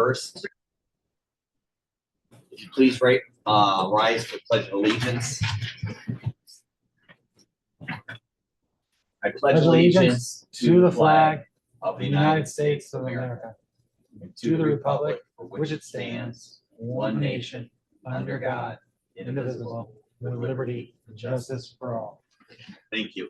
first. If you please rise for pledge of allegiance. I pledge allegiance to the flag of the United States of America, and to the republic for which it stands, one nation, under God, indivisible, with liberty and justice for all. Thank you.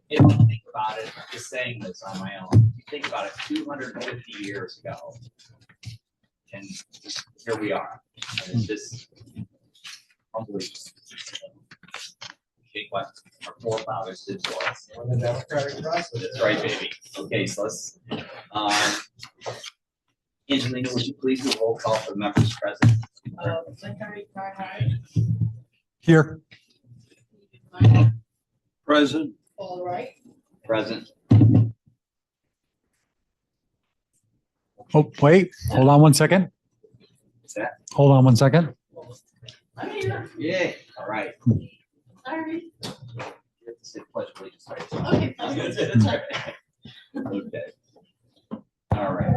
If you think about it, I'm just saying this on my own. If you think about it, 250 years ago, and here we are. And it's just unbelievable. Think what our forefathers did for us. The democratic process. That's right, baby. Okay, so let's. Angelina, would you please do a roll call for the members present? Secretary Carhart. Here. Present. All right. Present. Oh, wait, hold on one second. What's that? Hold on one second. I'm here. Yay. All right. Sorry. You have to say pledge of allegiance. Okay. That's right. Okay. All right.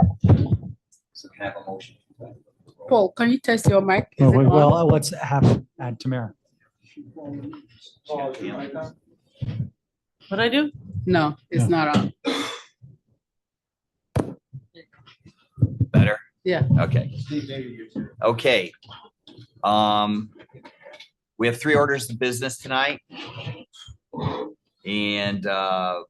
So can I have a motion? Paul, can you test your mic? Is Oh, it wait, on? well, let's add Tamara. What I do? No, it's Yeah. not on. Better? Yeah. Okay. Okay. We have 3 orders of business tonight. And the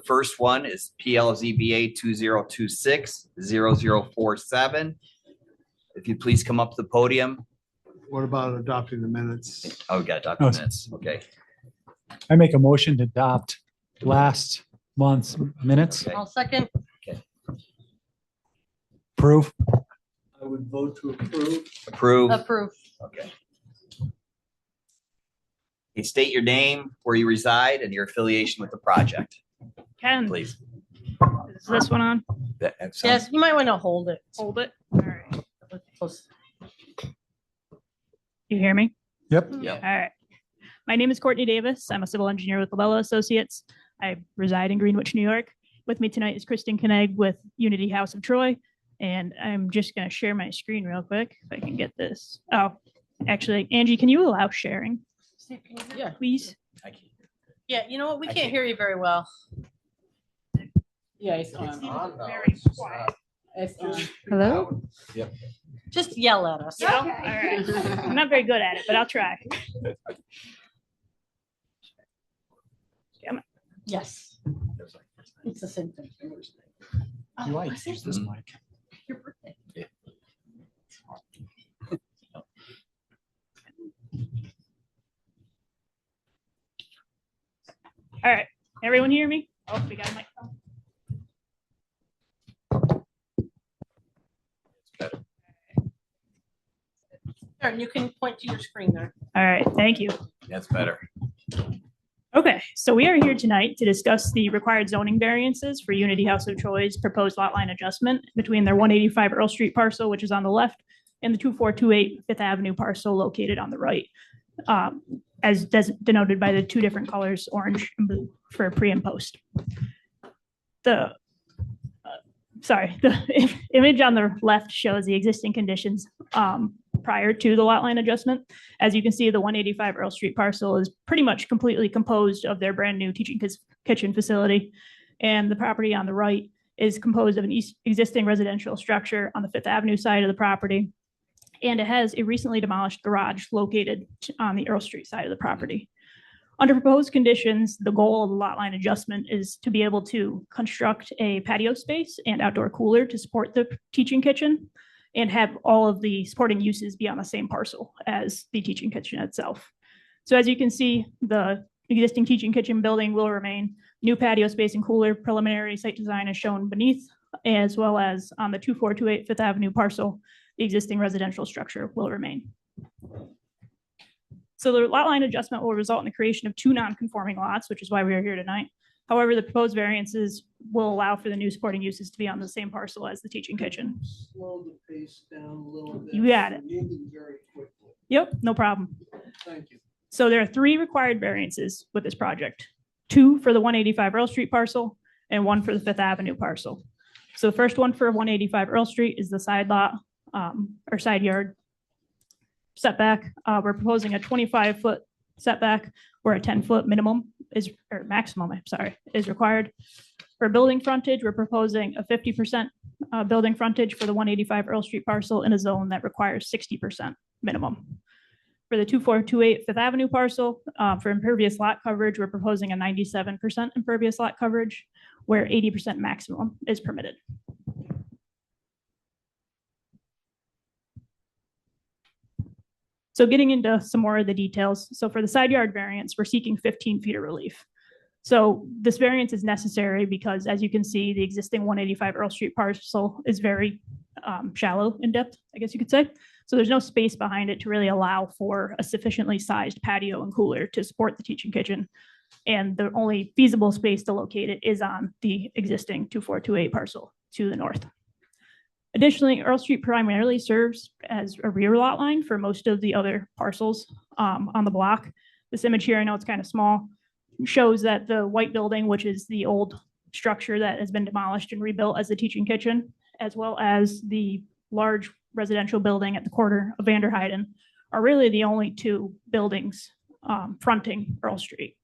first one is PLZBA 2026-0047. If you please come up to the podium. What about adopting the minutes? Oh, we got documents. Okay. I make a motion to adopt last month's minutes. Okay. I'll second. Approve. I would vote to approve. Approve. Approve. Okay. You state your name, where you reside, and your affiliation with the project, Ken, please. is this one on? That sounds- Yes, you might want to hold it. Hold it. All right. You hear me? Yep. Yeah. All right. My name is Courtney Davis. I'm a civil engineer with Lobello Associates. I reside in Greenwich, New York. With me tonight is Kristen Keneg with Unity House of Troy. And I'm just going to share my screen real quick if I can get this. Oh, actually, Angie, can you allow sharing, Yeah. please? I can't- Yeah. You know what? We I can't can't- hear you very well. Yeah, it's on. Very quiet. It's on. Hello? Just yell at us. Yeah. All right. I'm not very good at it, but I'll try. Yes. It's the same thing. You like to use this mic. Your birthday. All right. Everyone hear me? Oh, we got a microphone. Karen, you can point to your screen there. All right. Thank you. That's better. Okay, so we are here tonight to discuss the required zoning variances for Unity House of Troy's proposed lot line adjustment between their 185 Earl Street parcel, which is on the left, and the 2428 Fifth Avenue parcel located on the right, as denoted by the 2 different colors, orange and blue, for pre and post. The image on the left shows the existing conditions prior to the lot line adjustment. As you can see, the 185 Earl Street parcel is pretty much completely composed of their brand new teaching kitchen facility. And the property on the right is composed of an existing residential structure on the Fifth Avenue side of the property. And it has a recently demolished garage located on the Earl Street side of the property. Under proposed conditions, the goal of the lot line adjustment is to be able to construct a patio space and outdoor cooler to support the teaching kitchen and have all of the supporting uses be on the same parcel as the teaching kitchen itself. So as you can see, the existing teaching kitchen building will remain. New patio space and cooler preliminary site design is shown beneath, as well as on the 2428 Fifth Avenue parcel, the existing residential structure will remain. So the lot line adjustment will result in the creation of 2 non-conforming lots, which is why we are here tonight. However, the proposed variances will allow for the new supporting uses to be on the same parcel as the teaching kitchen. Slow the pace down a little bit. You got it. Moving very quickly. Yep, no problem. Thank you. So there are 3 required variances with this project. 2 for the 185 Earl Street parcel, and one for the Fifth Avenue parcel. So the first one for 185 Earl Street is the side lot or side yard setback. We're proposing a 25-foot setback where a 10-foot minimum is, or maximum, I'm sorry, is required. For building frontage, we're proposing a 50% building frontage for the 185 Earl Street parcel in a zone that requires 60% minimum. For the 2428 Fifth Avenue parcel, for impervious lot coverage, we're proposing a 97% impervious lot coverage where 80% maximum is permitted. So getting into some more of the details. So for the side yard variance, we're seeking 15 feet of relief. So this variance is necessary because, as you can see, the existing 185 Earl Street parcel is very shallow in depth, I guess you could say. So there's no space behind it to really allow for a sufficiently sized patio and cooler to support the teaching kitchen. And the only feasible space to locate it is on the existing 2428 parcel to the north. Additionally, Earl Street primarily serves as a rear lot line for most of the other parcels on the block. This image here, I know it's kind of small, shows that the white building, which is the old structure that has been demolished and rebuilt as the teaching kitchen, as well as the large residential building at the corner of Vanderheiden, are really the only two buildings fronting Earl Street.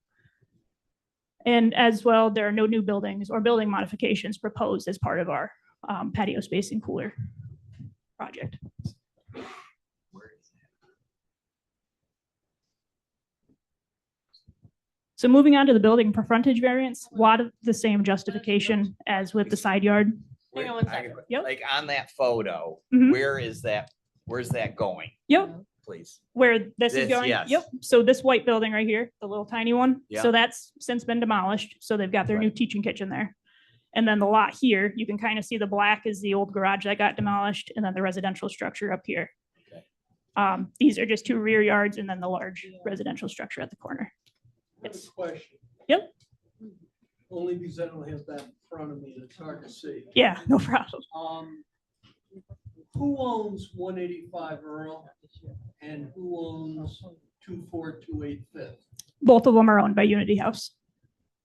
And as well, there are no new buildings or building modifications proposed as part of our patio space and cooler project. So moving on to the building for frontage variance, a lot of the same justification as with the side yard. Hang on one second. Yep. Like on that photo, Mhm. where's that going, Yep, please? where this is This, going. yes. Yep. So this white building right here, the little tiny one. Yeah. So that's since been demolished. So they've got their new Right. teaching kitchen there. And then the lot here, you can kind of see the black is the old garage that got demolished, and then the residential structure up here. Okay. These are just two rear yards and then the large residential structure at the corner. I have a question. Yep. Only because I don't have that in front of me, and it's hard to see. Yeah, no problem. Who owns 185 Earl and who owns 2428 Fifth? Both of them are owned by Unity House.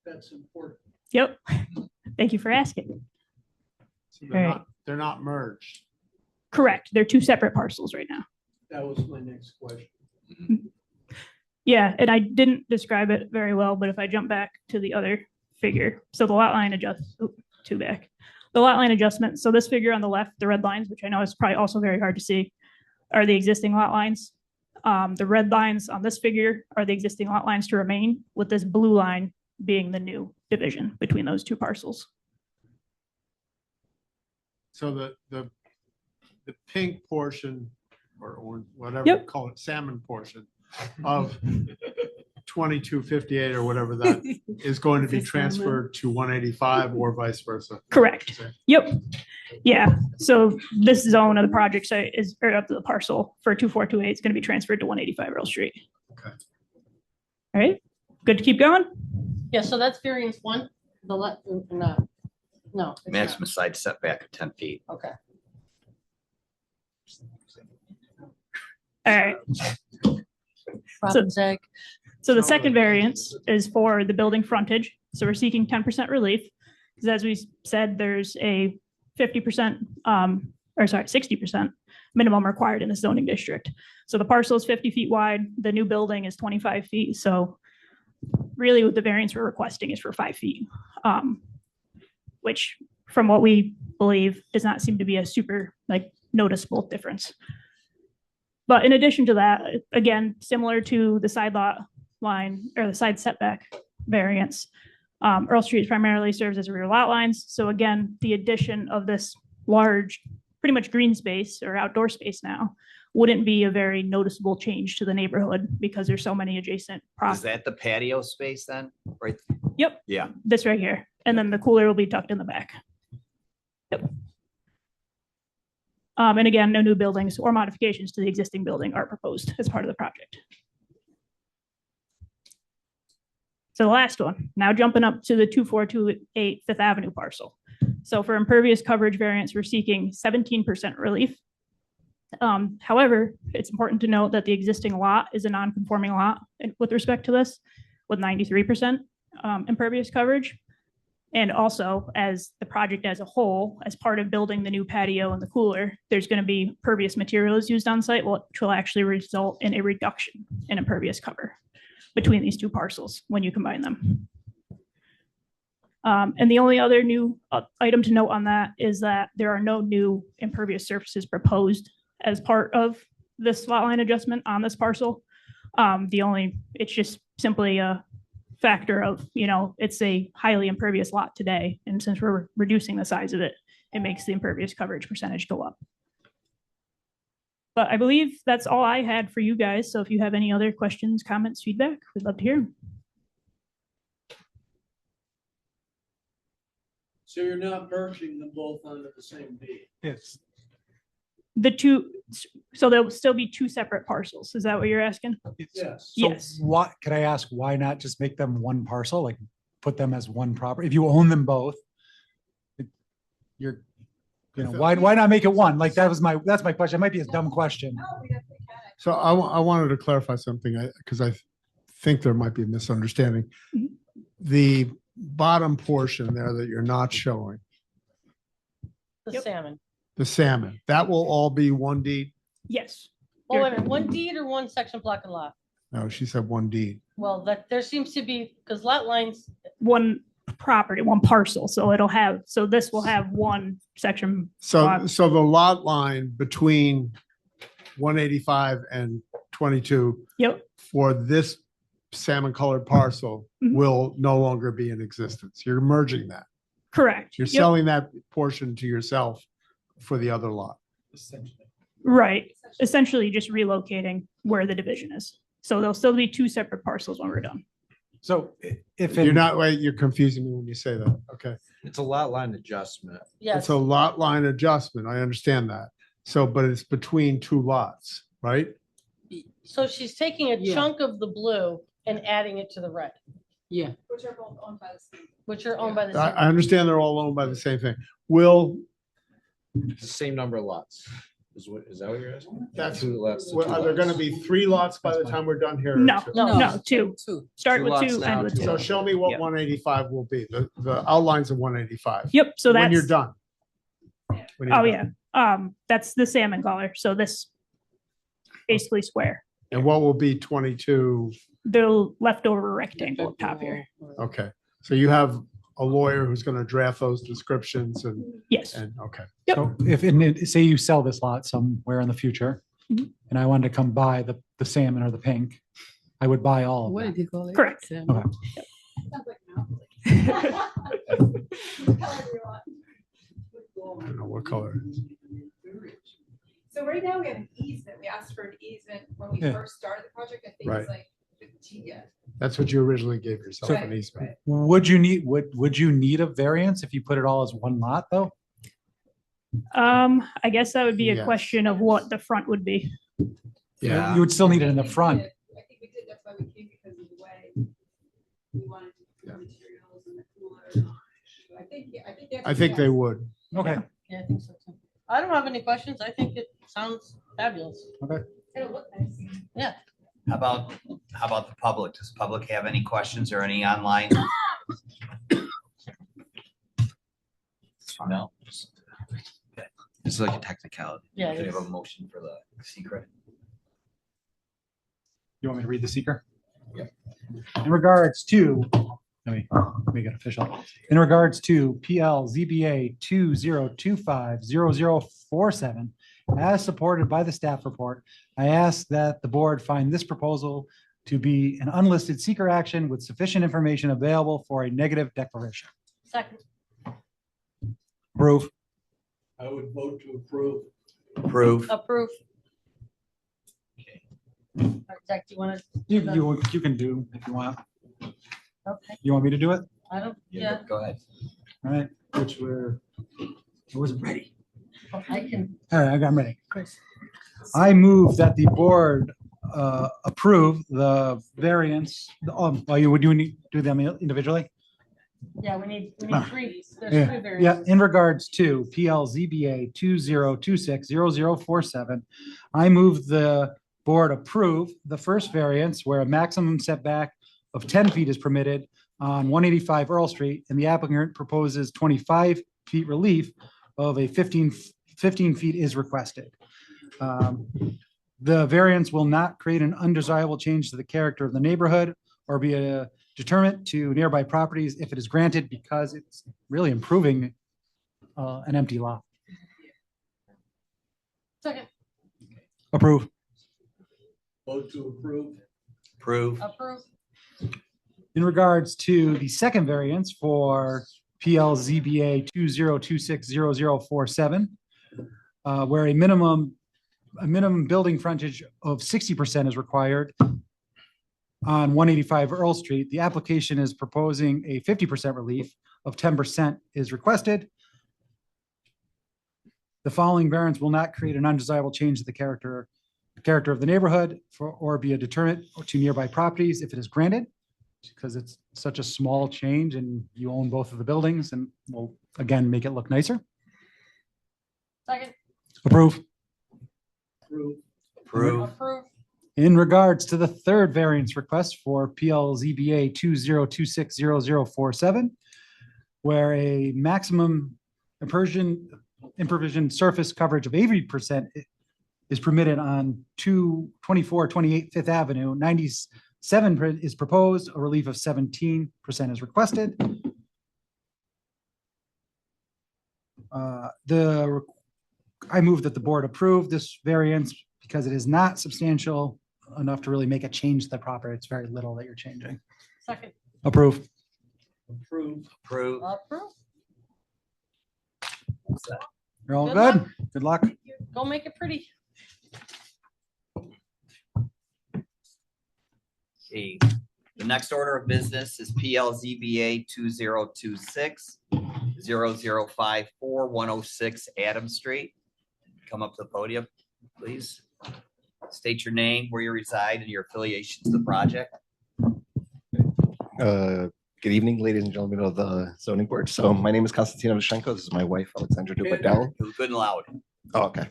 That's important. Yep. Thank you for asking. So Right. they're not merged. Correct. They're two separate parcels right now. That was my next question. Yeah, and I didn't describe it very well, but if I jump back to the other figure, so the lot line back. The lot line adjustment, so this figure on the left, the red lines, which I know is probably also very hard to see, are the existing lot lines. The red lines on this figure are the existing lot lines to remain, with this blue line being the new division between those two parcels. So the pink portion or whatever, Yep. call it salmon portion of 2258 or whatever that is going to be transferred to 185 or vice versa. Correct. Yep. Yeah. So this zone of the project site is, or up to the parcel for 2428 is going to be transferred to 185 Earl Street. Okay. All right. Good to keep going. Yeah, so that's variance one, the left, no. No. it's not. Maximum side setback of 10 feet. Okay. All right. Robin's egg. So the second variance is for the building frontage. So we're seeking 10% relief. Because as we said, there's a 50%, 60% minimum required in the zoning district. So the parcel is 50 feet wide. The new building is 25 feet. So really what the variance we're requesting is for 5 feet, which from what we believe does not seem to be a super noticeable difference. But in addition to that, again, similar to the side lot line or the side setback variance, Earl Street primarily serves as rear lot lines. So again, the addition of this large, pretty much green space or outdoor space now wouldn't be a very noticeable change to the neighborhood because there's so many adjacent Is properties. that the patio space then? Right? Yep. Yeah. This right here. And then the cooler will be tucked in the back. Yep. And again, no new buildings or modifications to the existing building are proposed as part of the project. So the last one, now jumping up to the 2428 Fifth Avenue parcel. So for impervious coverage variance, we're seeking 17% relief. However, it's important to note that the existing lot is a non-conforming lot with respect to this with 93% impervious coverage. And also, as the project as a whole, as part of building the new patio and the cooler, there's going to be pervious materials used on site, which will actually result in a reduction in impervious cover between these two parcels when you combine them. And the only other new item to note on that is that there are no new impervious surfaces proposed as part of this lot line adjustment on this parcel. It's just simply a factor of, it's a highly impervious lot today. And since we're reducing the size of it, it makes the impervious coverage percentage go up. But I believe that's all I had for you guys. So if you have any other questions, comments, feedback, we'd love to hear them. So you're not merging them both onto the same deed? Yes. So there'll still be two separate parcels. Is that what you're asking? Yes. So Yes. what, could I ask, why not just make them one parcel, like put them as one property? If you own them both, you're, why not make it one? Like, that's my question. It might be a dumb question. So I wanted to clarify something, because I think there might be a misunderstanding. Mhm. The bottom portion there that you're not showing, The Yep. salmon. the salmon, that will all be one deed? Yes. Oh, wait a minute, one deed or one section block and lot? No, she said one deed. Well, there seems to be, because lot lines, One property, one parcel. So this will have one section. So the lot line between 185 and 22 Yep. for this salmon colored parcel Mhm. will no longer be in existence. You're merging that. Correct. You're Yep. selling that portion to yourself for the other lot. Right. Essentially just relocating where the division is. So there'll still be two separate parcels when we're done. So if You're it, not, wait, you're confusing me when you say that. Okay. It's a lot line adjustment. yes. It's a lot line adjustment. I understand that. So, but it's between two lots, right? So she's taking a Yeah. chunk of the blue and adding it to the red, Yeah. which are owned by the I same. understand they're all owned by the same thing. Will, It's the same number of lots. Is that what you're asking? That's- Two lots. are there going to be 3 lots by the time we're done here? or No, two? no, two. Start Two with lots two, now, end with two So two. show me what Yep. 185 will be, the outlines of 185. Yep. So When you're that's, done. When you're oh done. yeah. That's the salmon color. So this basically square. And what will be 22? The leftover rectangle up top here. Okay, so you have a lawyer who's going to draft those descriptions Yes. okay. so if, say you sell this lot somewhere in the future, Mhm. and I wanted to come buy the salmon or the pink, I would buy all of What them. did you call it? Correct. Salmon. I don't know what color. it is. So right now we have an easement. We asked for an easement when we Yeah. first started the project. I think Right. it's like 15 yet. That's what you originally gave yourself an Right, easement. right. Would you need a variance if you put it all as one lot though? I guess that would be a Yes. question of what the front would be. Yeah. You would still need it in the I think we front. did. I think we did. That's why we came, because of the way we wanted to do the materials and the cooler. I think they would. Okay. Yeah, I think so too. I don't have any questions. I think it sounds fabulous. It'll look nice. How about the public? Does the public have any questions or any online? No? This is like a technicality. Yeah, Do it you have is. a motion for the secret? You want me to read the seeker? Yeah. In regards to, let me make it official. In regards to PL ZBA 2025-0047, as supported by the staff report, I ask that the board find this proposal to be an unlisted seeker action with sufficient information available for a negative declaration. Second, Approve. I would vote to approve. Approve. approve. All right, Zach, do you want to? You can do if you want. Okay, You want me to do it? I don't, yeah, Go ahead. All right, which were, I wasn't ready. I can, All right, I'm ready. Chris. I move that the board approve the variance. Would you need to do them individually? Yeah, we need three. There's Yeah, three yeah. variants. In regards to PLZBA 2026-0047, I move the board approve the first variance where a maximum setback of 10 feet is permitted on 185 Earl Street, and the applicant proposes 25 feet relief of a 15 feet is requested. The variance will not create an undesirable change to the character of the neighborhood or be a deterrent to nearby properties if it is granted, because it's really improving an empty lot. Second, Approve. Vote to approve. Approve. approve. In regards to the second variance for PLZBA 20260047, where a minimum building frontage of 60% is required on 185 Earl Street, the application is proposing a 50% relief of 10% is requested. The following variance will not create an undesirable change to the character of the neighborhood or be a deterrent to nearby properties if it is granted, because it's such a small change and you own both of the buildings, and will again make it look nicer. Second, Approve. Approve. Approve. approve. In regards to the third variance request for PLZBA 20260047, where a maximum impervision surface coverage of 80% is permitted on 2428 Fifth Avenue, 97 is proposed, a relief of 17% is requested. I move that the board approve this variance because it is not substantial enough to really make a change to the property. It's very little that you're changing. Second, Approve. Approve. Approve. approve. You're all Good good? luck. Good luck. Go make it pretty. Okay, the next order of business is PLZBA 2026-0054-106 Adams Street. Come up to the podium, please. State your name, where you reside, and your affiliation to the project. Good evening, ladies and gentlemen of the zoning board. So my name is Konstantin Ovchenko. This is my wife, Alexandra Dubadel. Good and loud. Oh, okay.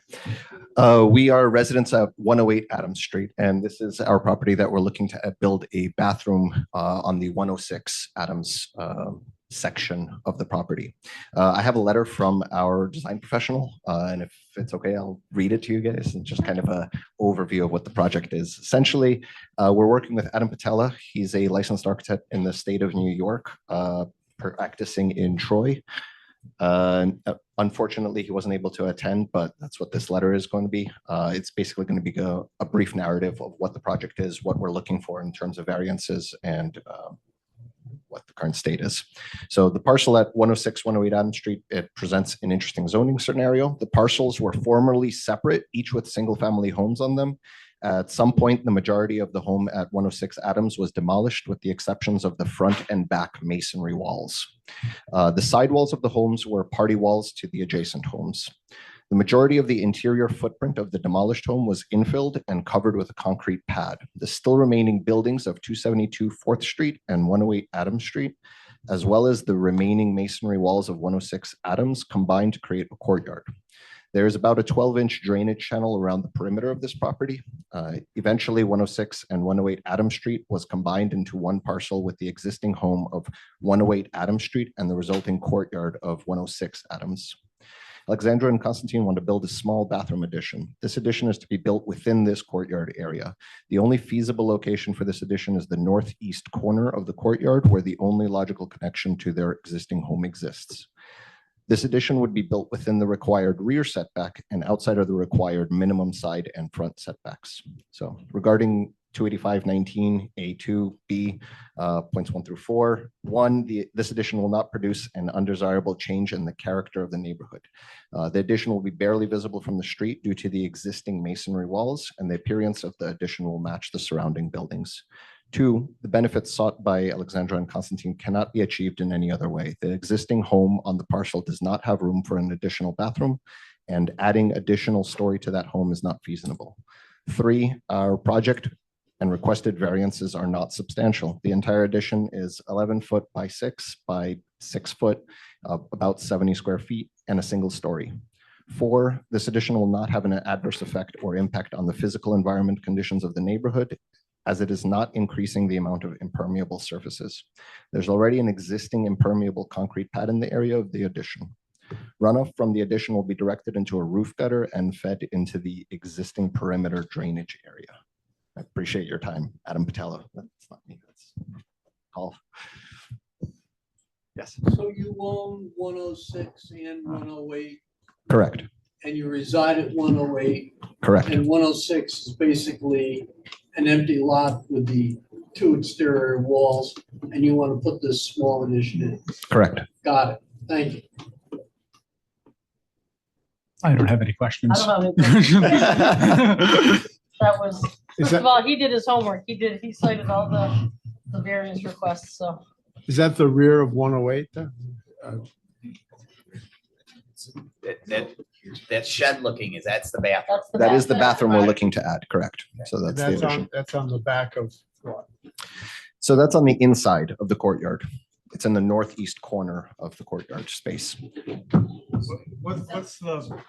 We are residents at 108 Adams Street, and this is our property that we're looking to build a bathroom on the 106 Adams section of the property. I have a letter from our design professional, and if it's okay, I'll read it to you guys and just kind of a overview of what the project is. Essentially, we're working with Adam Patella. He's a licensed architect in the state of New York, practicing in Troy. Unfortunately, he wasn't able to attend, but that's what this letter is going to be. It's basically going to be a brief narrative of what the project is, what we're looking for in terms of variances, and what the current state is. So the parcel at 106, 108 Adams Street, it presents an interesting zoning scenario. The parcels were formerly separate, each with single family homes on them. At some point, the majority of the home at 106 Adams was demolished with the exceptions of the front and back masonry walls. The side walls of the homes were party walls to the adjacent homes. The majority of the interior footprint of the demolished home was infilled and covered with a concrete pad. The still remaining buildings of 272 4th Street and 108 Adams Street, as well as the remaining masonry walls of 106 Adams, combined to create a courtyard. There is about a 12-inch drainage channel around the perimeter of this property. Eventually, 106 and 108 Adams Street was combined into one parcel with the existing home of 108 Adams Street and the resulting courtyard of 106 Adams. Alexandra and Konstantin want to build a small bathroom addition. This addition is to be built within this courtyard area. The only feasible location for this addition is the northeast corner of the courtyard, where the only logical connection to their existing home exists. This addition would be built within the required rear setback and outside of the required minimum side and front setbacks. So regarding 285-19 A2B points 1 through 4. 1, this addition will not produce an undesirable change in the character of the neighborhood. The addition will be barely visible from the street due to the existing masonry walls, and the appearance of the addition will match the surrounding buildings. 2, the benefits sought by Alexandra and Konstantin cannot be achieved in any other way. The existing home on the parcel does not have room for an additional bathroom, and adding additional story to that home is not feasible. 3, our project and requested variances are not substantial. The entire addition is 11 foot by 6 by 6 foot, about 70 square feet, and a single story. 4, this addition will not have an adverse effect or impact on the physical environment conditions of the neighborhood, as it is not increasing the amount of impermeable surfaces. There's already an existing impermeable concrete pad in the area of the addition. Runoff from the addition will be directed into a roof gutter and fed into the existing perimeter drainage area. I appreciate your time, Adam Patella. That's not me, that's Paul. Yes, So you own 106 and 108, correct, and you reside at 108, correct, and 106 is basically an empty lot with the 2 exterior walls, and you want to put this small addition in. correct. Got it. Thank you. I don't have any I questions. don't know. That was, Is first of that, all, he did his homework. He cited all the variance requests, so. is that the rear of 108 there? That shed looking that's the bathroom. That's the That is the bathroom we're right? looking to add, correct. So that's the addition. That's on the back of what? So that's on the inside of the courtyard. It's in the northeast corner of the courtyard space. What's the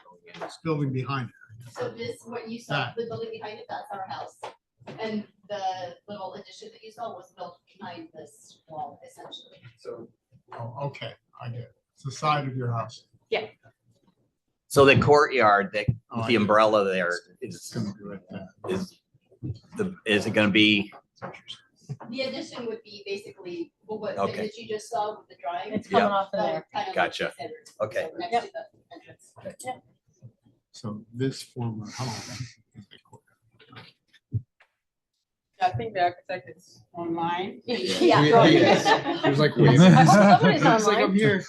building behind it? So this, what you saw, the building behind it, that's our house. And the little addition that you saw was built behind this wall, essentially. So, oh, okay, I get it. It's the side of your house. So the courtyard, that Oh, with I the get it. umbrella there It's gonna be right there. is it gonna be, The addition would be basically what Okay. that you just saw with the drawing. It's coming Yeah. off of there. Kind of Gotcha. like you said, Okay. so Next Yep. to the entrance. So this former home is the courtyard. I think the architect is online. Yeah. It was like, wait. Somebody's It's like I'm online. here.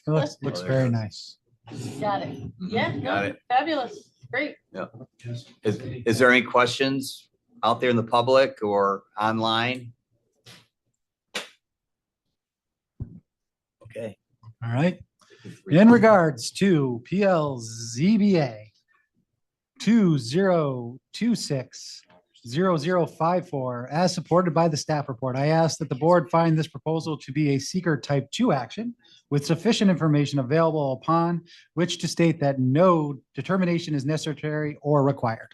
It looks very nice. Got it. Yeah, Got no, it. fabulous. Great. is there any questions out there in the public or online? Okay. All right. In regards to PLZBA 20260054, as supported by the staff report, I ask that the board find this proposal to be a seeker type 2 action with sufficient information available upon which to state that no determination is necessary or required.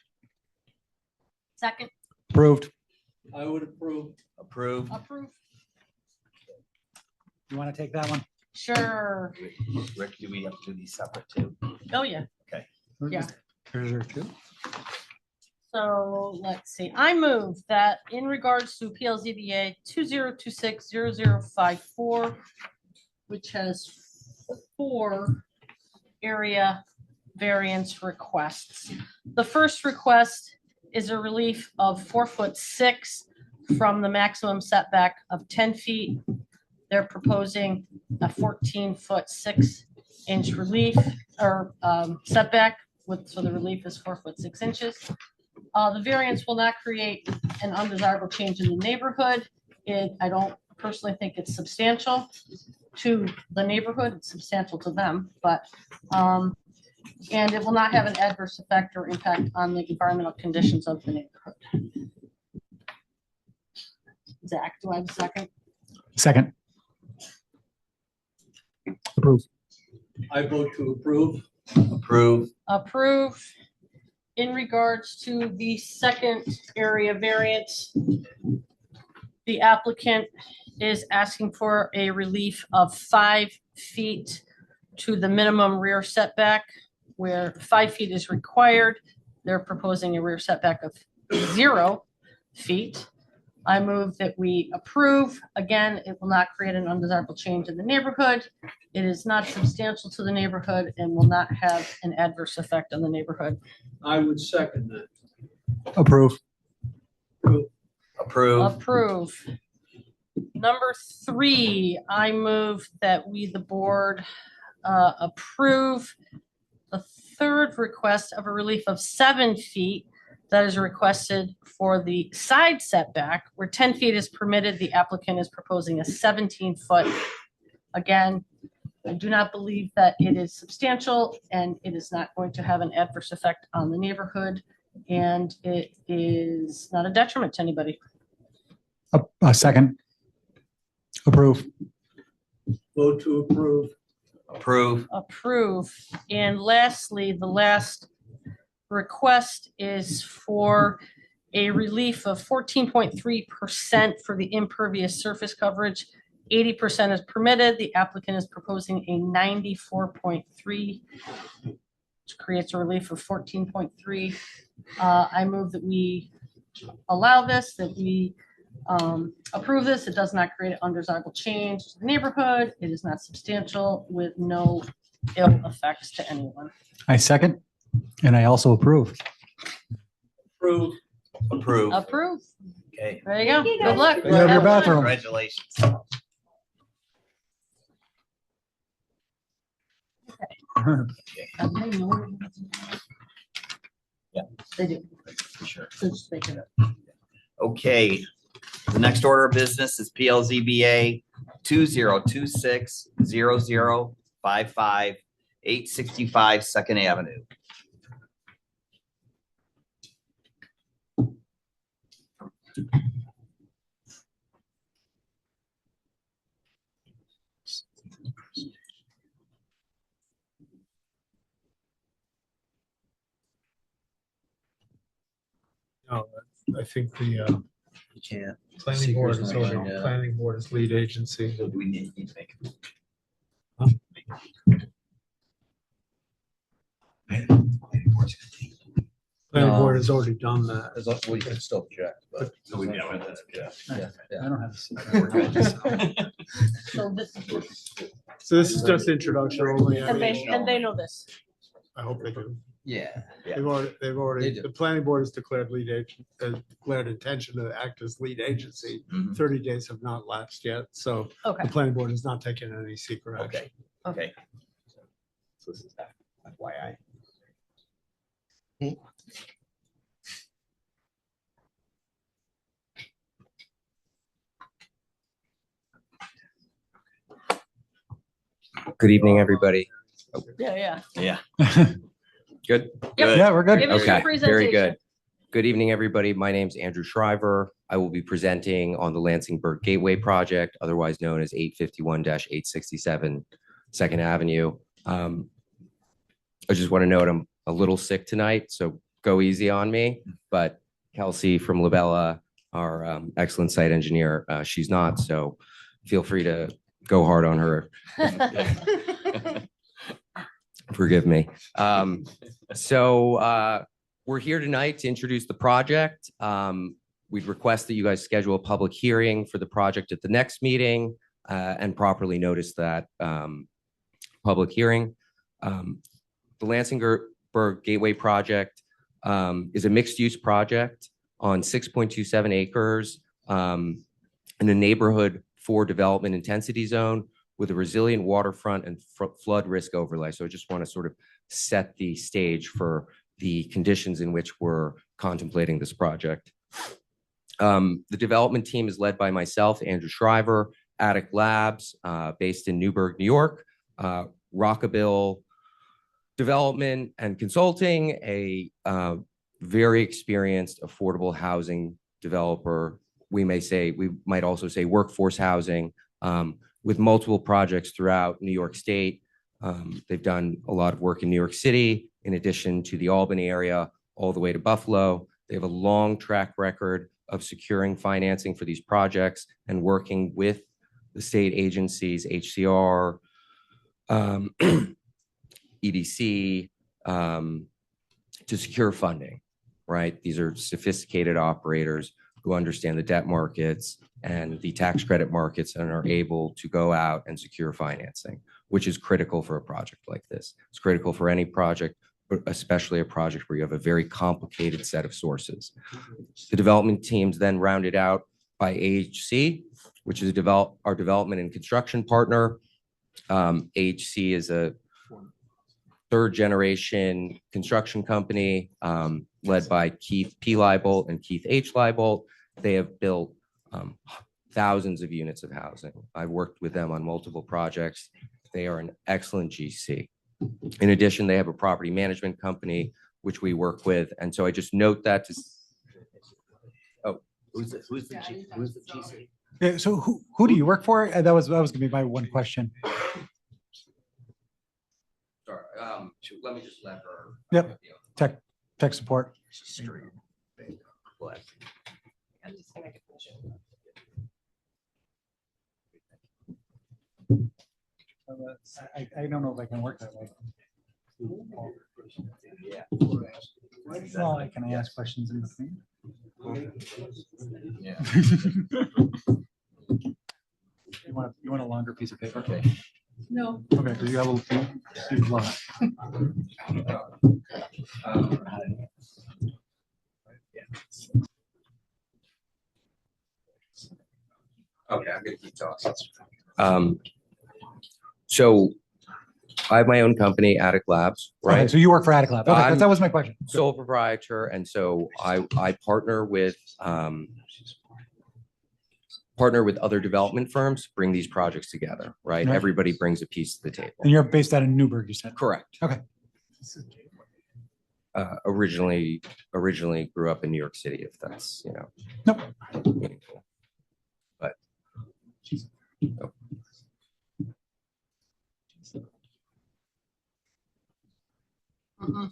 Second, Approved. I would approve. Approved. approve. You want to take that one? Sure. Rick, do we have to do these separate too? Oh, yeah. Yeah. Treasurer too. So let's see, I move that in regards to PLZBA 20260054, which has 4 area variance requests. The first request is a relief of 4'6" from the maximum setback of 10 feet. They're proposing a 14'6" relief or setback so the relief is 4'6". The variance will not create an undesirable change in the neighborhood. I don't personally think it's substantial to the neighborhood. It's substantial to them, but, and it will not have an adverse effect or impact on the environmental conditions of the neighborhood. Zach, do I have a second? Second. Approved. I vote to approve. Approve. Approve. In regards to the second area variance, the applicant is asking for a relief of 5 feet to the minimum rear setback, where 5 feet is required. They're proposing a rear setback of 0 feet. I move that we approve. Again, it will not create an undesirable change in the neighborhood. It is not substantial to the neighborhood and will not have an adverse effect on the neighborhood. I would second that. Approve. Approve. Approve. Number 3, I move that we, the board, approve the third request of a relief of 7 feet that is requested for the side setback, where 10 feet is permitted. The applicant is proposing a 17-foot. Again, I do not believe that it is substantial and it is not going to have an adverse effect on the neighborhood. And it is not a detriment to anybody. Second. Approve. Vote to approve. Approve. Approve. And lastly, the last request is for a relief of 14.3% for the impervious surface coverage. 80% is permitted. The applicant is proposing a 94.3, which creates a relief of 14.3. I move that we allow this, that we approve this. It does not create undesirable change to the neighborhood. It is not substantial with no ill effects to anyone. I second, and I also approve. Approve. Approve. Approve. Okay. There you go. Good luck. You have your Have fun. bathroom. Congratulations. Yeah. They do. For sure. So just make it up. Okay, the next order of business is PLZBA 2026-0055, 865 Second Avenue. No, I think the You can't. planning board is Secret's not already, yet. planning board is lead agency. So do we need to make? Planning No. board has already done that. As long, well, you can still object, but. So we don't have to. Yeah, yeah. I don't have. So this, So this is just introduction only. I mean, and they know this. I hope they do. Yeah. They've They already, do. the planning board has declared lead agent, declared intention to act as lead agency. Mhm. 30 days have not lapsed yet, so Okay, the planning board has not taken any secret action. Okay, okay. So this is that, FYI. Good evening, everybody. yeah. Yeah. Good? Yep. Good. Yeah, we're good. Give us your Okay, very presentation. good. Good evening, everybody. My name's Andrew Shriver. I will be presenting on the Lansingburg Gateway Project, otherwise known as 851-867 Second Avenue. I just want to note I'm a little sick tonight, so go easy on me. But Kelsey from Labella, our excellent site engineer, she's not, so feel free to go hard on her. Forgive me. So we're here tonight to introduce the project. We'd request that you guys schedule a public hearing for the project at the next meeting and properly notice that public hearing. The Lansingburg Gateway Project is a mixed-use project on 6.27 acres in a neighborhood for development intensity zone with a resilient waterfront and flood risk overlay. So I just want to sort of set the stage for the conditions in which we're contemplating this project. The development team is led by myself, Andrew Shriver, Attic Labs, based in Newburgh, New York, Rockabill Development and Consulting, a very experienced affordable housing developer. We might also say workforce housing, with multiple projects throughout New York State. They've done a lot of work in New York City, in addition to the Albany area, all the way to Buffalo. They have a long track record of securing financing for these projects and working with the state agencies, HCR, EDC, to secure funding, right? These are sophisticated operators who understand the debt markets and the tax credit markets and are able to go out and secure financing, which is critical for a project like this. It's critical for any project, but especially a project where you have a very complicated set of sources. The development team's then rounded out by AHC, which is our development and construction partner. AHC is a third generation construction company led by Keith P. Leibolt and Keith H. Leibolt. They have built thousands of units of housing. I've worked with them on multiple projects. They are an excellent GC. In addition, they have a property management company, which we work with. And so I just note that to, Who's the GC? Yeah, so who do you work for? That was gonna be my one question. sorry, let me just let her. Yep. Tech support. What? I'm just gonna get the show. I don't know if I can work that way. Yeah. Well, can I ask questions in between? Yeah. You want a longer piece of paper? Okay. No. Okay, because you have a little huge lot. Okay, I'm gonna keep talking. So I have my own company, Attic Labs, Okay, right? so you work for Attic Lab. Okay, I'm that was my question. Sole proprietor, and so I partner with other development firms, bring these projects together, right? Right. Everybody brings a piece to the table. And you're based out of Newburgh, you said? Correct. Okay. Originally grew up in New York City, if that's, Nope. meaningful. But oh. Mhm.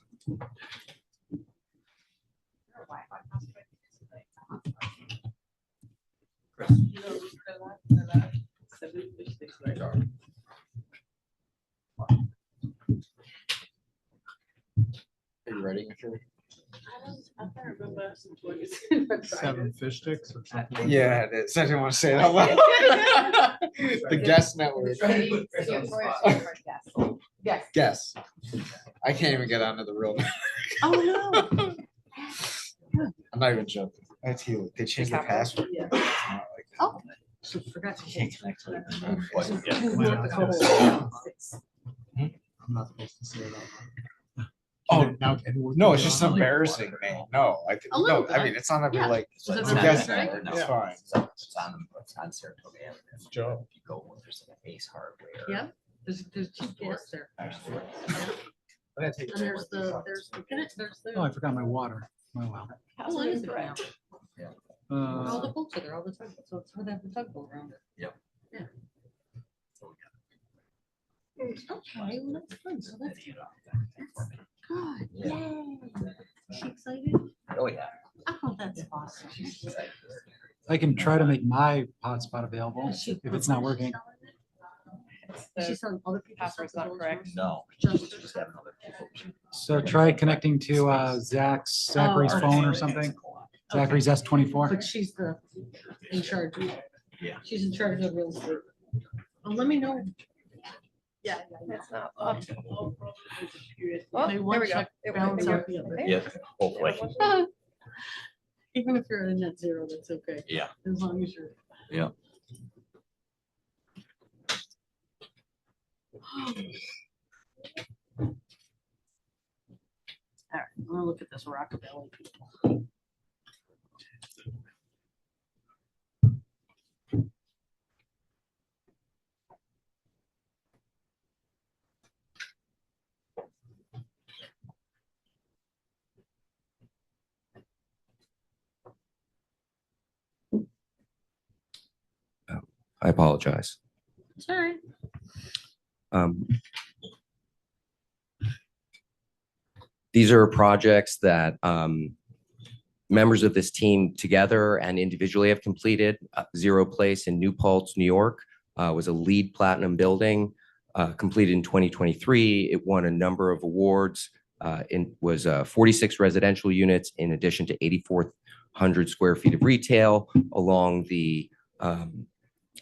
Are you ready? Seven fish sticks or something. Yeah, it is. I didn't want to say it out loud. The guest network. Yes. Guess. I can't even get onto the real. Oh, no. I'm not even joking. That's you. They changed the password. Yeah. It's not like that. Oh. So forgot to Can't connect to it. I'm not supposed to say that. Oh, no, it's just embarrassing, man. No, A little no, I mean, it's not that we Yeah. like, So it's that's a guest right? network. It's Yeah. fine. It's on Saratoga Avenue. Joe. If you go, there's like an Ace Hardware. Yeah. There's two gas there. Actually. And there's the Oh, I forgot my water. Oh, well. How long is it now? All the Uh, boats are there all the time, so it's where they have the tugboat around it. Yep. Yeah. Okay, well, that's fun, so that's good. Yay. Is she excited? Oh, yeah. Oh, that's awesome. I can try to make my hotspot available Is she- if it's not working. She's on other people's. Password's not correct. No. Just- having other people. So try connecting to Zachary's okay. phone or something. Zachary's S24. But she's in charge. Yeah. She's in charge of real estate. Oh, let me know. Yeah. It's not. May there one we go. check balance out the other. Yeah, hopefully. Even if you're at a net zero, that's okay. Yeah. As long as you're. Yeah. All right, I'm gonna look at this Rockabilly people. I apologize. It's all right. These are projects that members of this team together and individually have completed. Zero Place in New Paltz, New York, was a LEED Platinum building, completed in 2023. It won a number of awards. It was 46 residential units in addition to 8,400 square feet of retail along the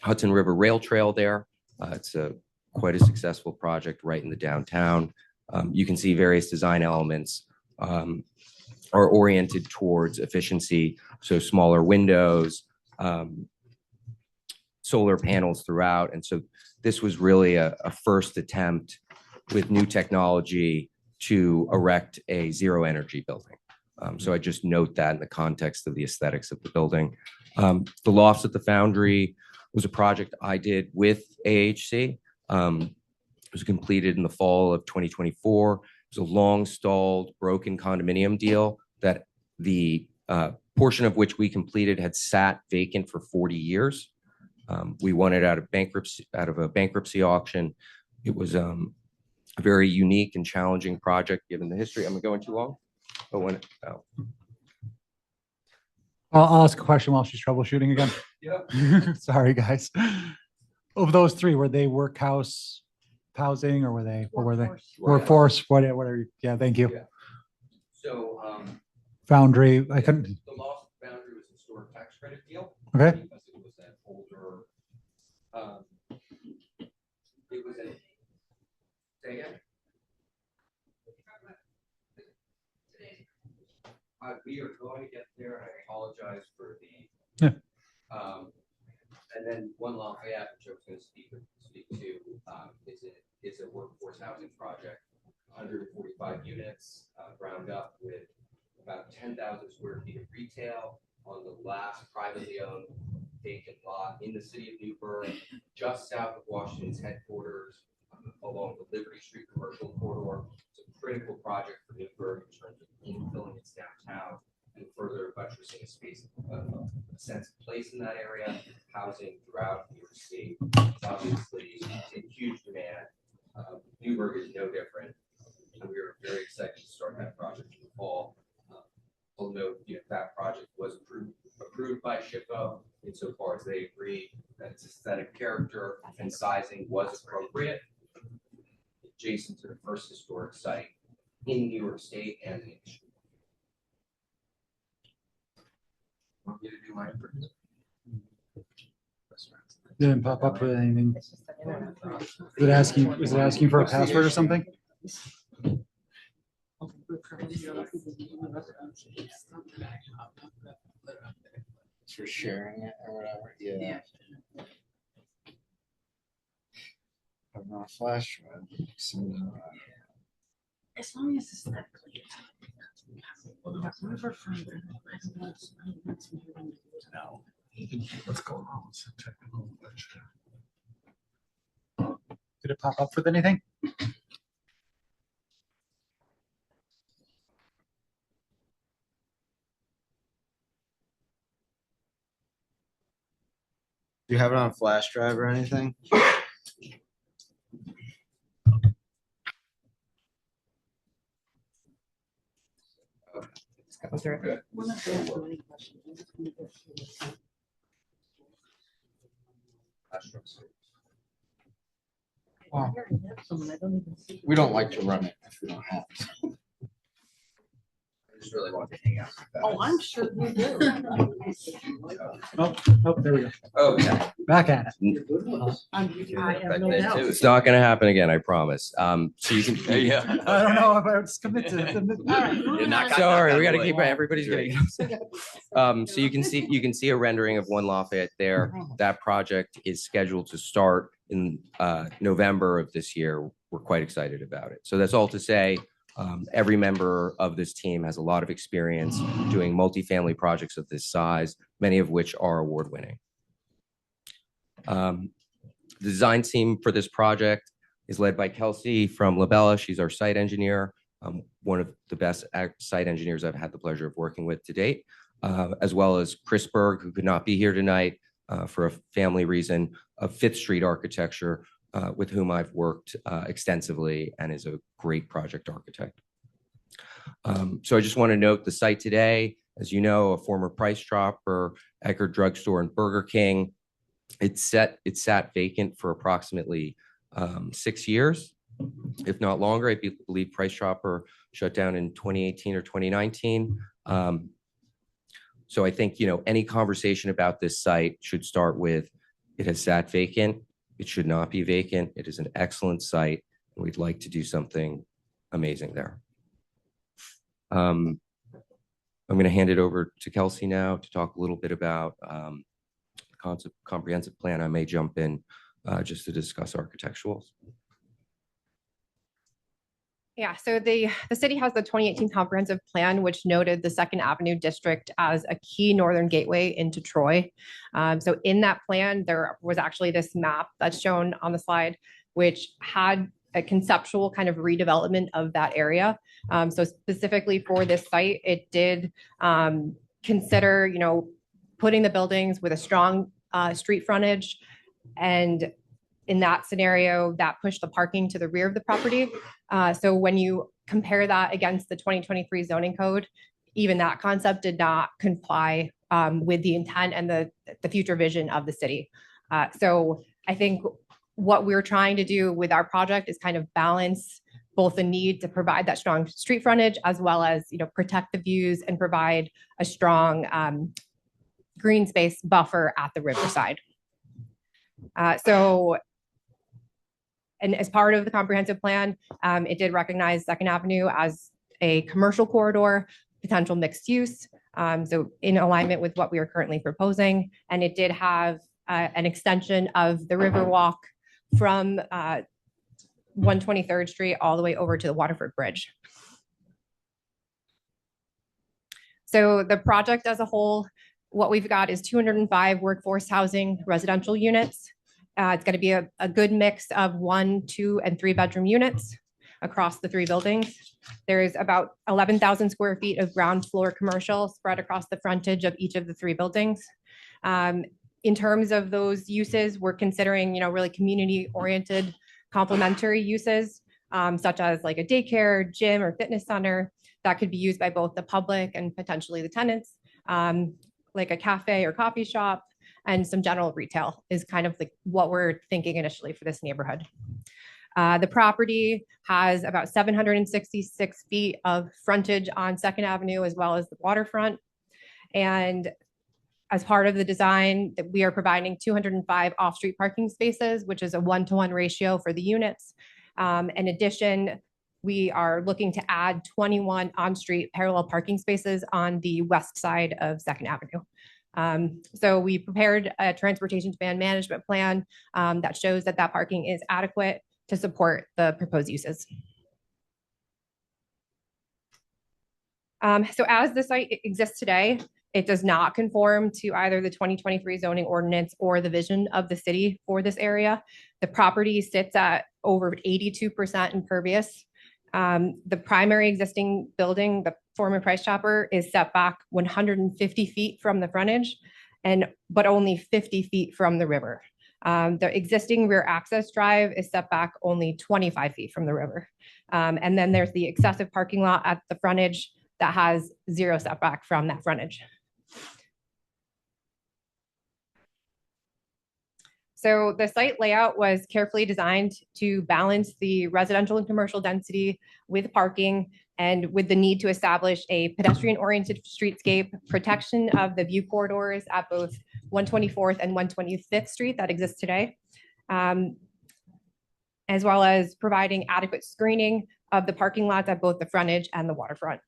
Hudson River Rail Trail there. It's quite a successful project right in the downtown. You can see various design elements are oriented towards efficiency. So smaller windows, solar panels throughout. And so this was really a first attempt with new technology to erect a zero energy building. So I just note that in the context of the aesthetics of the building. The lofts at the Foundry was a project I did with AHC. It was completed in the fall of 2024. It was a long stalled, broken condominium deal that the portion of which we completed had sat vacant for 40 years. We won it out of a bankruptcy auction. It was a very unique and challenging project given the history. Am I going too long? I'll ask a question while she's troubleshooting again. Yep. Sorry, guys. Of those three, were they workhouse housing or what were they? Workforce, whatever. Yeah, thank you. Yeah. So, Foundry, I couldn't, the lost boundary was historic tax credit deal. okay, Because it was that older, it was a, say again? We are going to get there, and I apologize for the. Yeah. And then One Lafayette, which I was going to speak to, is a workforce housing project, 145 units, ground up with about 10,000 square feet of retail on the last privately owned vacant lot in the city of Newburgh, just south of Washington's headquarters, along the Liberty Street commercial corridor. It's a critical project for Newburgh in terms of infilling its downtown and further buttressing a space, a sense of place in that area, housing throughout New York State. It's obviously in huge demand. Newburgh is no different. And we are very excited to start that project in the fall. I'll note, that project was approved by SHPO insofar as they agreed that its aesthetic character and sizing was appropriate, adjacent to the first historic site in New York State and the industry. Want me to do my first? didn't pop up with anything. Was it asking for a password or something? For sharing it or whatever, yeah. I'm not a flash drive. As long as it's not clear. No. What's going on? It's a technical glitch. Did it pop up with anything? Do you have it on a flash drive or anything? Wow. We don't like to run it if we don't have to. I just really want to hang out. with that. Oh, I'm sure you do. Oh, there we go. Oh, yeah. Back at it. I have no doubt. It's not going to happen again, I promise. So you can. Yeah. I don't know if I would commit to it. All right, moving on. Sorry, we got to keep everybody's getting. So you can see a rendering of One Lafayette there. That project is scheduled to start in November of this year. We're quite excited about it. So that's all to say. Every member of this team has a lot of experience doing multifamily projects of this size, many of which are award-winning. The design team for this project is led by Kelsey from Labella. She's our site engineer, one of the best site engineers I've had the pleasure of working with to date, as well as Chris Berg, who could not be here tonight for a family reason, of Fifth Street Architecture, with whom I've worked extensively and is a great project architect. So I just want to note the site today, as you know, a former Price Chopper, Eckerd Drugstore, and Burger King. It sat vacant for approximately 6 years, if not longer. I believe Price Chopper shut down in 2018 or 2019. So I think, any conversation about this site should start with, it has sat vacant. It should not be vacant. It is an excellent site, and we'd like to do something amazing there. I'm going to hand it over to Kelsey now to talk a little bit about comprehensive plan. I may jump in just to discuss architecturals. Yeah, so the city has the 2018 comprehensive plan, which noted the Second Avenue district as a key northern gateway into Troy. So in that plan, there was actually this map that's shown on the slide, which had a conceptual kind of redevelopment of that area. So specifically for this site, it did consider, putting the buildings with a strong street frontage, and in that scenario, that pushed the parking to the rear of the property. So when you compare that against the 2023 zoning code, even that concept did not comply with the intent and the future vision of the city. So I think what we're trying to do with our project is kind of balance both the need to provide that strong street frontage as well as, protect the views and provide a strong green space buffer at the riverside. And as part of the comprehensive plan, it did recognize Second Avenue as a commercial corridor, potential mixed use. So in alignment with what we are currently proposing, and it did have an extension of the Riverwalk from 123rd Street all the way over to the Waterford Bridge. So the project as a whole, what we've got is 205 workforce housing residential units. It's going to be a good mix of 1, 2, and 3 bedroom units across the 3 buildings. There's about 11,000 square feet of ground floor commercial spread across the frontage of each of the 3 buildings. In terms of those uses, we're considering, really community-oriented complementary uses, such as like a daycare, gym, or fitness center that could be used by both the public and potentially the tenants, like a cafe or coffee shop, and some general retail is kind of like what we're thinking initially for this neighborhood. The property has about 766 feet of frontage on Second Avenue as well as the waterfront. And as part of the design, we are providing 205 off-street parking spaces, which is a 1-to-1 ratio for the units. In addition, we are looking to add 21 on-street parallel parking spaces on the west side of Second Avenue. So we prepared a transportation demand management plan that shows that parking is adequate to support the proposed uses. So as the site exists today, it does not conform to either the 2023 zoning ordinance or the vision of the city for this area. The property sits at over 82% impervious. The primary existing building, the former Price Chopper, is set back 150 feet from the frontage, but only 50 feet from the river. The existing rear access drive is set back only 25 feet from the river. And then there's the excessive parking lot at the frontage that has 0 setback from that frontage. So the site layout was carefully designed to balance the residential and commercial density with parking and with the need to establish a pedestrian-oriented streetscape, protection of the view corridors at both 124th and 125th Street that exists today, as well as providing adequate screening of the parking lots at both the frontage and the waterfront.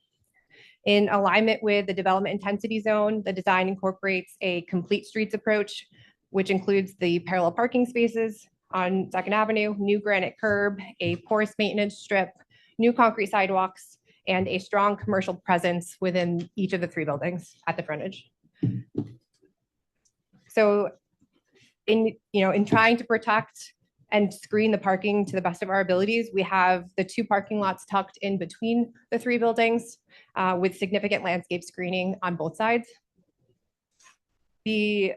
In alignment with the development intensity zone, the design incorporates a complete streets approach, which includes the parallel parking spaces on Second Avenue, new granite curb, a porous maintenance strip, new concrete sidewalks, and a strong commercial presence within each of the 3 buildings at the frontage. So in trying to protect and screen the parking to the best of our abilities, we have the 2 parking lots tucked in between the 3 buildings with significant landscape screening on both sides. The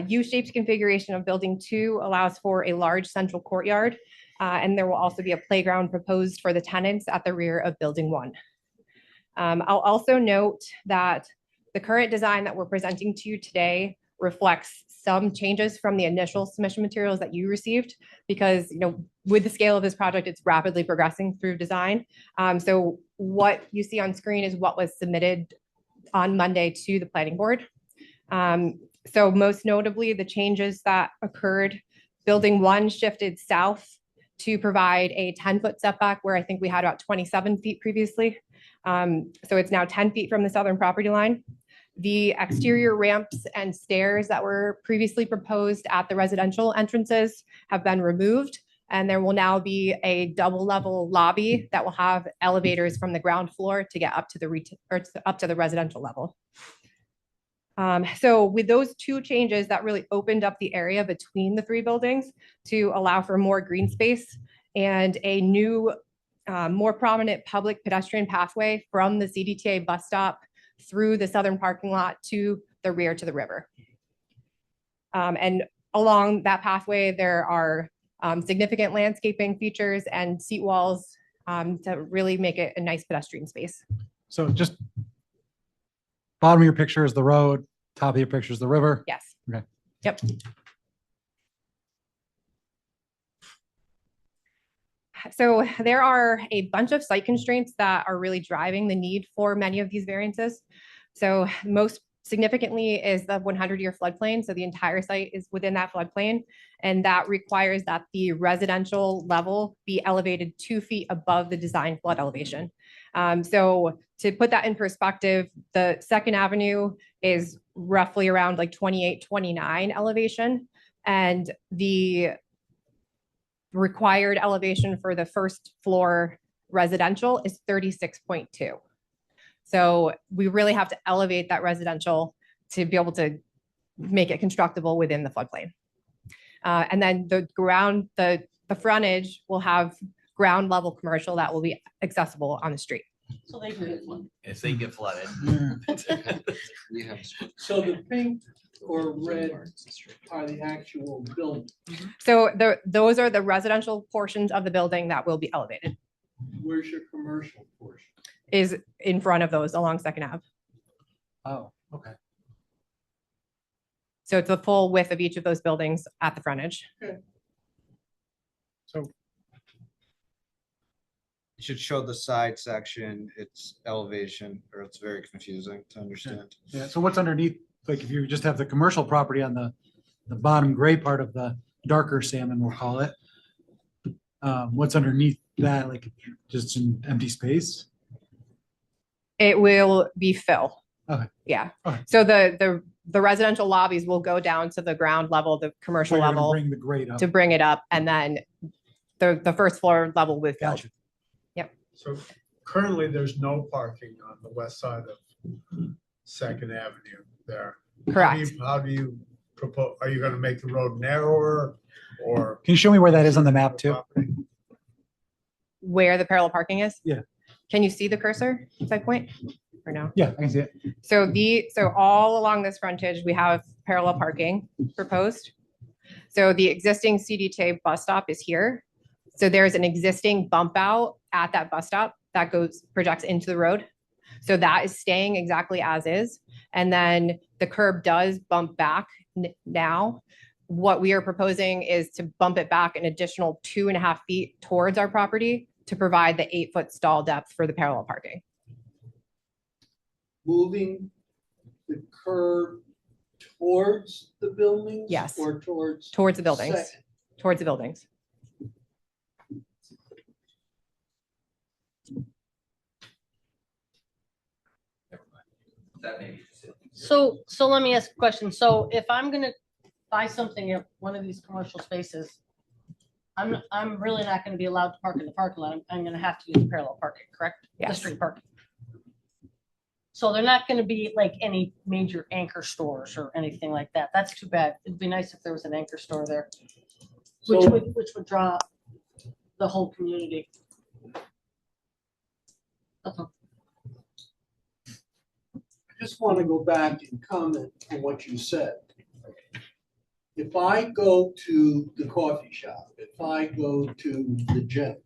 U-shaped configuration of building 2 allows for a large central courtyard, and there will also be a playground proposed for the tenants at the rear of building 1. I'll also note that the current design that we're presenting to you today reflects some changes from the initial submission materials that you received because, with the scale of this project, it's rapidly progressing through design. So what you see on screen is what was submitted on Monday to the planning board. So most notably, the changes that occurred, building 1 shifted south to provide a 10-foot setback where I think we had about 27 feet previously. So it's now 10 feet from the southern property line. The exterior ramps and stairs that were previously proposed at the residential entrances have been removed, and there will now be a double-level lobby that will have elevators from the ground floor to get up to the residential level. So with those 2 changes, that really opened up the area between the 3 buildings to allow for more green space and a new, more prominent public pedestrian pathway from the CDTA bus stop through the southern parking lot to the rear to the river. And along that pathway, there are significant landscaping features and seat walls to really make it a nice pedestrian space. So just bottom of your picture is the road. Top of your picture is the river. Yes. Okay. Yep. So there are a bunch of site constraints that are really driving the need for many of these variances. So most significantly is the 100-year floodplain. So the entire site is within that floodplain, and that requires that the residential level be elevated 2 feet above the design flood elevation. So to put that in perspective, the Second Avenue is roughly around like 28, 29 elevation, and the required elevation for the first floor residential is 36.2. So we really have to elevate that residential to be able to make it constructible within the floodplain. And then the frontage will have ground level commercial that will be accessible on the street. So they can get one. If they get flooded. So the pink or red are the actual buildings. So those are the residential portions of the building that will be elevated. Where's your commercial portion? Is in front of those along Second Ave. Oh, okay. So it's the full width of each of those buildings at the frontage. So you should show the side section, its elevation, or it's very confusing to understand. Yeah, so what's underneath, like if you just have the commercial property on the bottom gray part of the darker salmon, we'll call it. What's underneath that, like just an empty space? It will be fill. Okay. Yeah. Okay. So the residential lobbies will go down to the ground level, the commercial So you're gonna level bring the grade up. to bring it up, and then the first floor level with fill. Gotcha. Yep. So currently, there's no parking on the west side of Second Avenue there. Correct. How do you propose, are you gonna make the road narrower or? Can you show me where that is on the map too? Where the parallel parking is? Yeah. Can you see the cursor if I point or no? Yeah, I can see it. So all along this frontage, we have parallel parking proposed. So the existing CDT bus stop is here. So there's an existing bump out at that bus stop that projects into the road. So that is staying exactly as is. And then the curb does bump back now. What we are proposing is to bump it back an additional 2.5 feet towards our property to provide the 8-foot stall depth for the parallel parking. Moving the curb towards the buildings? Yes. Or towards? Towards the buildings. Second? Towards the buildings. So let me ask a question. So if I'm gonna buy something in one of these commercial spaces, I'm really not gonna be allowed to park in the parking lot. I'm gonna have to use parallel parking, correct? The Yes. street parking. So they're not gonna be like any major anchor stores or anything like that. That's too bad. It'd be nice if there was an anchor store there, which So- would draw the whole community. Okay. I just want to go back and comment on what you said. If I go to the coffee shop, if I go to the gym,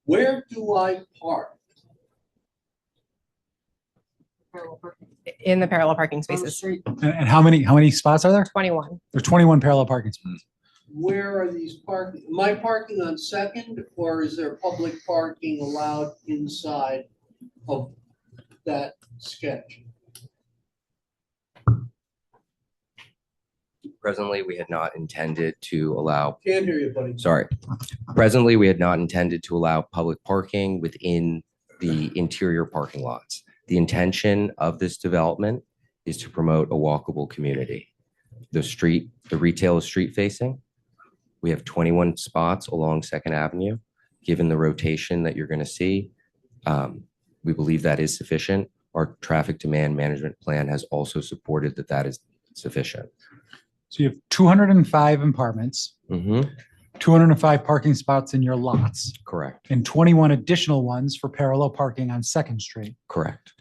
where do I park? In the parallel parking On the spaces. street. And how many spots are there? 21. There's 21 parallel parking spots. Where are these parking? Am I parking on Second, or is there public parking allowed inside of that sketch? Presently, we had not intended to allow, Can't hear you, buddy. sorry. Presently, we had not intended to allow public parking within the interior parking lots. The intention of this development is to promote a walkable community. The retail is street facing. We have 21 spots along Second Avenue. Given the rotation that you're going to see, we believe that is sufficient. Our traffic demand management plan has also supported that that is sufficient. So you have 205 apartments, Mhm. 205 parking spots in your lots, Correct, and 21 additional ones for parallel parking on Second Street. correct.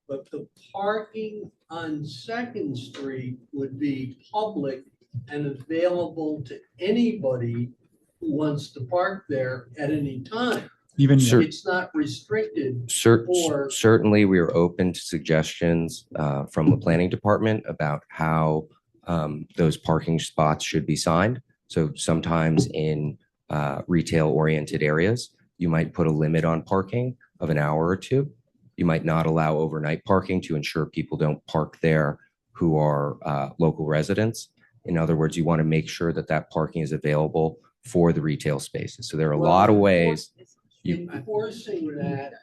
But the parking on Second Street would be public and available to anybody who wants to park there at any time. Even Sure. It's not restricted. Cer- Or- Certainly, we are open to suggestions from the planning department about how those parking spots should be signed. So sometimes in retail-oriented areas, you might put a limit on parking of an hour or two. You might not allow overnight parking to ensure people don't park there who are local residents. In other words, you want to make sure that that parking is available for the retail spaces. So there are a lot of ways. Enforcing that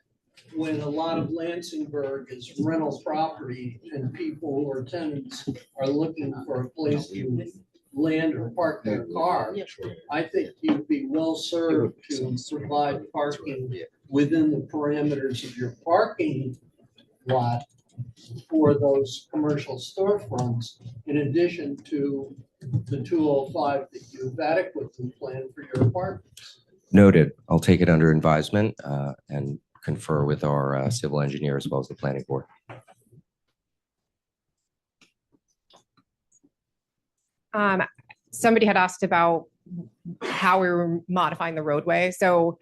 when a lot of Lansingburg is rental property and people who are tenants are looking for a place to land or park their car, I think you'd be well served to provide parking within the parameters of your parking lot for those commercial storefronts, in addition to the 205 that you've adequately planned for your apartments. Noted. I'll take it under advisement and confer with our civil engineer as well as the planning board. Somebody had asked about how we were modifying the roadway. So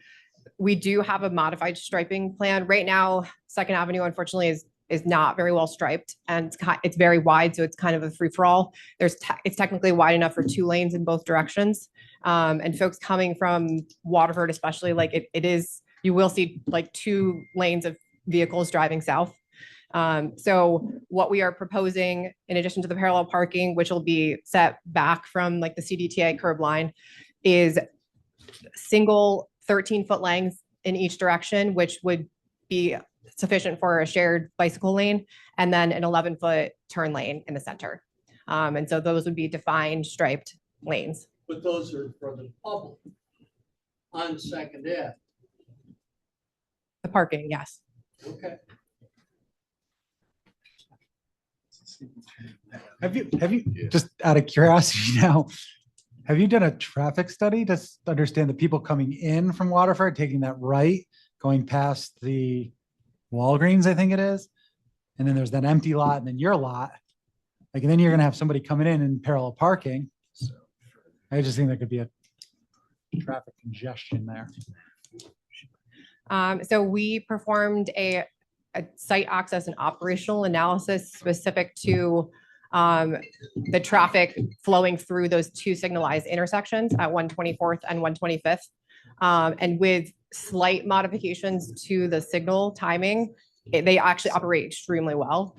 we do have a modified striping plan. Right now, Second Avenue unfortunately is not very well striped, and it's very wide, so it's kind of a free for all. It's technically wide enough for 2 lanes in both directions. And folks coming from Waterford, especially, like it is, you will see like 2 lanes of vehicles driving south. So what we are proposing, in addition to the parallel parking, which will be set back from like the CDTA curb line, is single 13-foot lengths in each direction, which would be sufficient for a shared bicycle lane, and then an 11-foot turn lane in the center. And so those would be defined striped lanes. But those are for the public on Second Ave. The parking, yes. Okay. Have you, just out of curiosity now, have you done a traffic study to understand the people coming in from Waterford, taking that right, going past the Walgreens, I think it is? And then there's that empty lot and then your lot. Like, and then you're gonna have somebody coming in parallel parking. I just think there could be a traffic congestion there. So we performed a site access and operational analysis specific to the traffic flowing through those 2 signalized intersections at 124th and 125th. And with slight modifications to the signal timing, they actually operate extremely well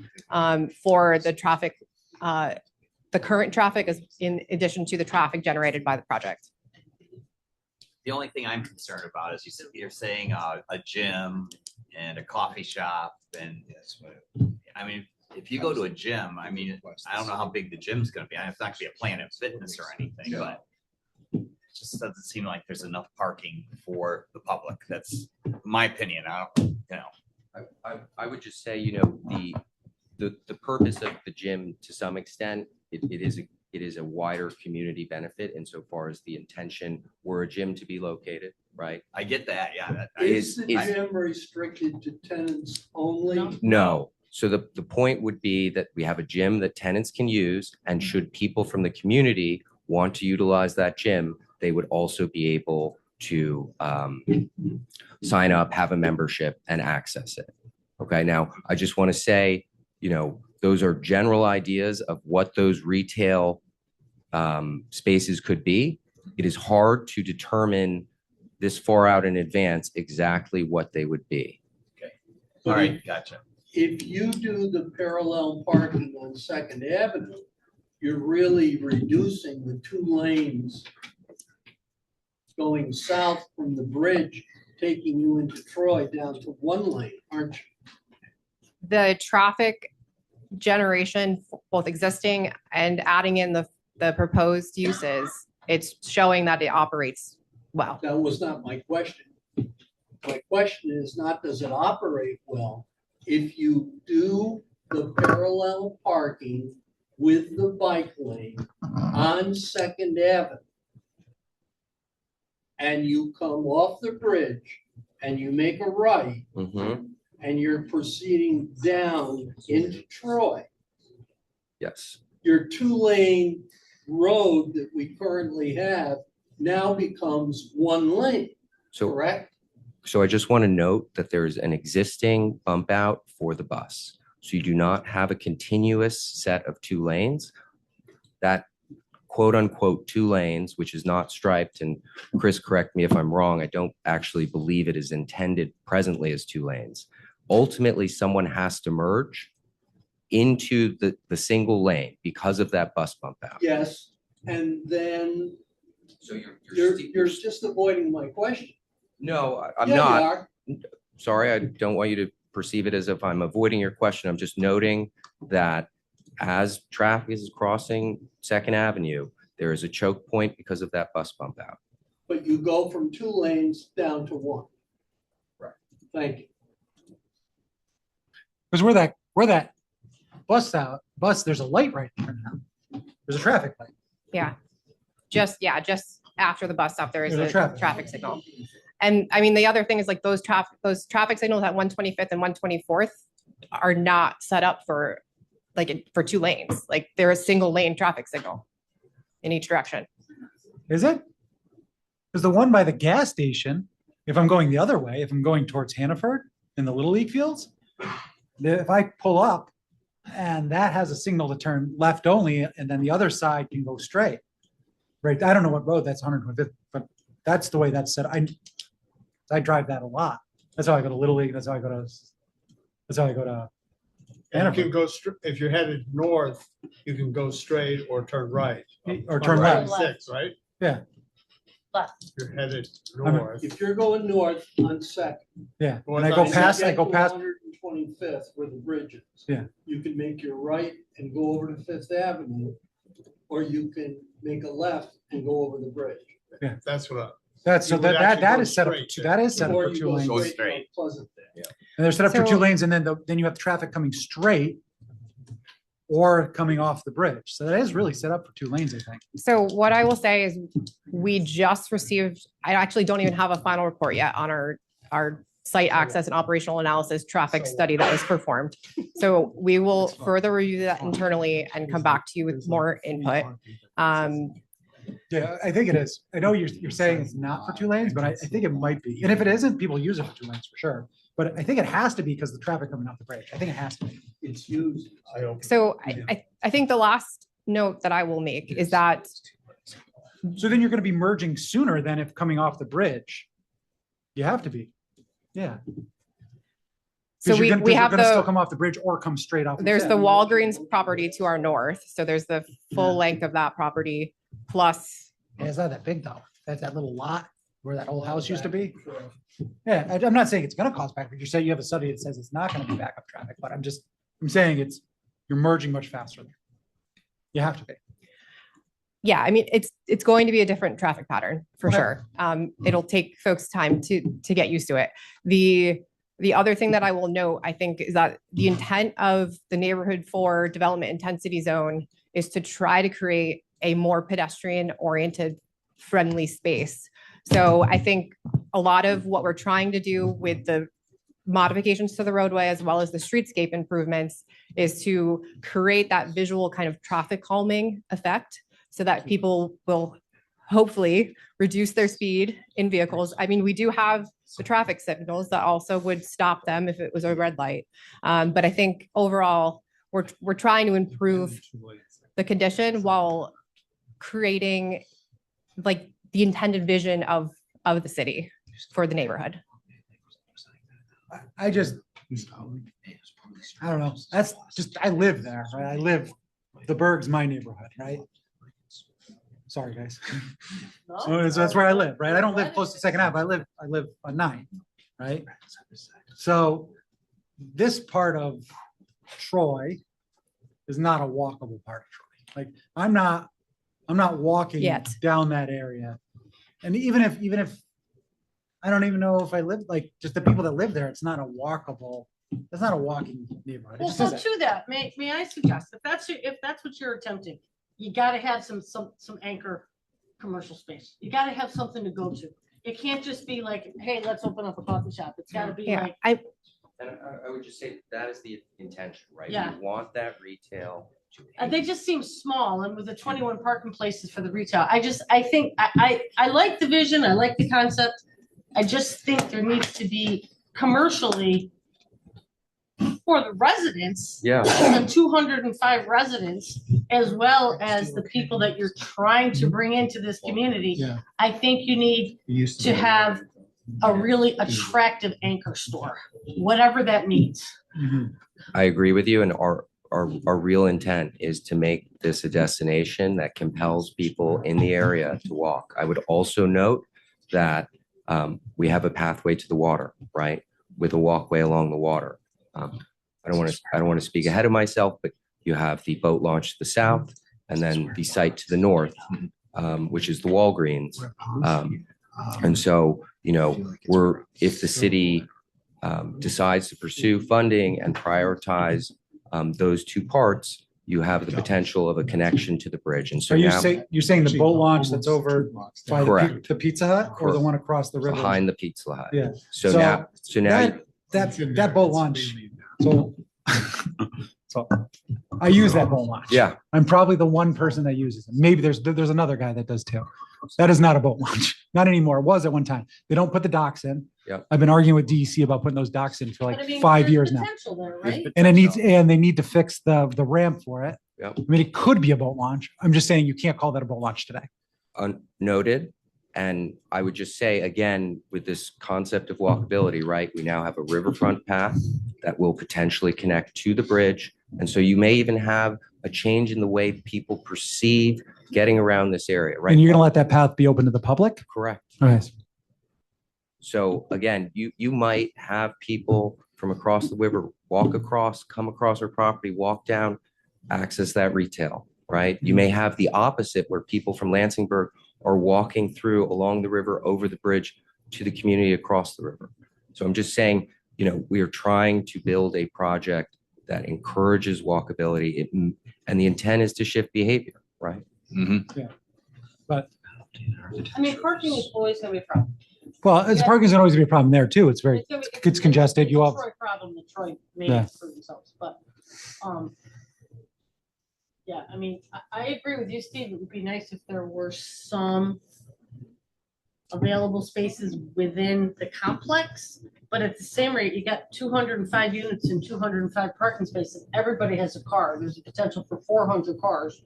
for the traffic, the current traffic is in addition to the traffic generated by the project. The only thing I'm concerned about is you're saying a gym and a coffee shop, and I mean, if you go to a gym, I mean, I don't know how big the gym's going to be. It's not going to be a Planet Fitness or anything, but it just doesn't seem like there's enough parking for the public. That's my opinion. I don't, you know. I would just say, you know, the purpose of the gym, to some extent, it is a wider community benefit insofar as the intention were a gym to be located, right? I get that, yeah. Is the gym restricted to tenants only? No. So the point would be that we have a gym that tenants can use, and should people from the community want to utilize that gym, they would also be able to sign up, have a membership, and access it. Okay, now I just want to say, you know, those are general ideas of what those retail spaces could be. It is hard to determine this far out in advance exactly what they would be. Okay. All right, gotcha. If you do the parallel parking on Second Avenue, you're really reducing the 2 lanes going south from the bridge, taking you into Troy down to 1 lane, aren't you? The traffic generation, both existing and adding in the proposed uses, it's showing that it operates well. That was not my question. My question is not, does it operate well? If you do the parallel parking with the bike lane on Second Avenue, and you come off the bridge and you make a right, and you're proceeding down into Troy, Yes. your 2-lane road that we currently have now becomes 1 lane, So correct? So I just want to note that there is an existing bump out for the bus. So you do not have a continuous set of 2 lanes. That quote unquote 2 lanes, which is not striped, and Chris, correct me if I'm wrong, I don't actually believe it is intended presently as 2 lanes. Ultimately, someone has to merge into the single lane because of that bus bump out. Yes, and then So you're just avoiding my question. No, I'm Yeah, you not. are. Sorry, I don't want you to perceive it as if I'm avoiding your question. I'm just noting that as traffic is crossing Second Avenue, there is a choke point because of that bus bump out. But you go from 2 lanes down to 1. Right. Thank you. Because where that bus, there's a light right there now. There's a traffic light. Yeah. Just after the bus stop, there is There's a a traffic. traffic signal. And I mean, the other thing is like those traffic signals at 125th and 124th are not set up for 2 lanes. Like they're a single lane traffic signal in each direction. Is it? Because the one by the gas station, if I'm going the other way, if I'm going towards Hannaford in the Little League fields, if I pull up and that has a signal to turn left only, and then the other side can go straight. Right. I don't know what road that's 125th, but that's the way that's set. I drive that a lot. That's how I go to Little League. That's how I go to And you can go, if you're headed north, you can go straight or turn right. Or On turn Route left. 6, right? Yeah. Left. You're headed I'm- north. If you're going north on Second. Yeah. Well, And I it's go on past, Get to 125th where the bridge is. Yeah. You can make your right and go over to Fifth Avenue, or you can make a left and go over the bridge. That's what that's so You would that actually that go is set up. straight That is set up Or for you 2 go lanes. straight to Pleasant there. And they're set up for 2 So- lanes, and then you have traffic coming straight or coming off the bridge. So that is really set up for 2 lanes, I think. So what I will say is we just received, I actually don't even have a final report yet on our site access and operational analysis traffic study that was performed. So we will further review that internally and come back to you with more input. Yeah, I think it is. I know you're saying it's not for 2 lanes, but I think it might be. And if it isn't, people use it for 2 lanes for sure. But I think it has to be because the traffic coming off the bridge. I think it has to be. It's used. So I think the last note that I will make is that So then you're going to be merging sooner than if coming off the bridge. You have to be. Yeah. So we have Still the, come off the bridge or come straight off. there's the Walgreens property to our north. So there's the full length of that property plus, Yeah, it's not that big though. That's that little lot where that old house used to be. Yeah, I'm not saying it's gonna cause backup. You say you have a study that says it's not gonna be backup traffic, but I'm saying you're merging much faster there. You have to be. yeah, I mean, it's going to be a different traffic pattern for Okay. sure. It'll take folks time to get used to it. The other thing that I will note, I think, is that the intent of the neighborhood 4 development intensity zone is to try to create a more pedestrian oriented friendly space. So I think a lot of what we're trying to do with the modifications to the roadway as well as the streetscape improvements is to create that visual kind of traffic calming effect so that people will hopefully reduce their speed in vehicles. I mean, we do have the traffic signals that also would stop them if it was a red light. But I think overall, we're trying to improve the condition while creating like the intended vision of the city for the neighborhood. I don't know. That's just, I live there, right? The Berg's my neighborhood, right? Sorry, guys. So that's where I live, right? I don't live close to Second Ave. I live on 9, right? So this part of Troy is not a walkable part of Troy. Like I'm not walking Yet. down that area. And even if I don't even know if I live, like just the people that live there, it's not a walkable, it's not a walking neighborhood. It Well, just so isn't. to that, may I suggest, if that's what you're attempting, you gotta have some anchor commercial space. You gotta have something to go to. It can't just be like, hey, let's open up a coffee shop. It's gotta be Yeah, like, And I would just say that is the intention, right? Yeah. We want that retail to. they just seem small, and with the 21 parking places for the retail, I think I like the vision, I like the concept. I just think there needs to be commercially for the residents. Yeah. The 205 residents, as well as the people that you're trying to bring into this community. Yeah. I think you need to have a really attractive anchor store, whatever that means. I agree with you, and our real intent is to make this a destination that compels people in the area to walk. I would also note that we have a pathway to the water, right? With a walkway along the water. I don't want to speak ahead of myself, but you have the boat launch to the south, and then the site to the north, which is the Walgreens. And so, you know, if the city decides to pursue funding and prioritize those two parts, you have the potential of a connection to the bridge. And so Are you now you're saying the boat launch that's over by Correct. the Pizza Hut or the one across the river? behind the Pizza Hut. Yeah. So now, That boat launch, so I use that boat launch. yeah, I'm probably the one person that uses it. Maybe there's another guy that does too. That is not a boat launch. Not anymore. It was at one time. They don't put the docks in. Yep. I've been arguing with DEC about putting those docks in for But I like mean, 5 there's years now. potential there, right? And they need to fix the ramp for it. Yep. I mean, it could be a boat launch. I'm just saying you can't call that a boat launch today. noted. And I would just say, again, with this concept of walkability, right? We now have a riverfront path that will potentially connect to the bridge. And so you may even have a change in the way people perceive getting around this area, right? And you're gonna let that path be open to the public? Correct. Right. So again, you might have people from across the river walk across, come across our property, walk down, access that retail, right? You may have the opposite where people from Lansingburg are walking through along the river, over the bridge to the community across the river. So I'm just saying, you know, we are trying to build a project that encourages walkability, and the intent is to shift behavior, right? But I mean, parking is always gonna be a problem. well, it's parking is always gonna be a problem there too. It's very, gonna be- it's congested. It's You a all, Detroit problem, Detroit made Yeah. it for themselves, but, yeah, I mean, I agree with you, Steve. It would be nice if there were some available spaces within the complex, but at the same rate, you got 205 units and 205 parking spaces. Everybody has a car. There's a potential for 400 cars.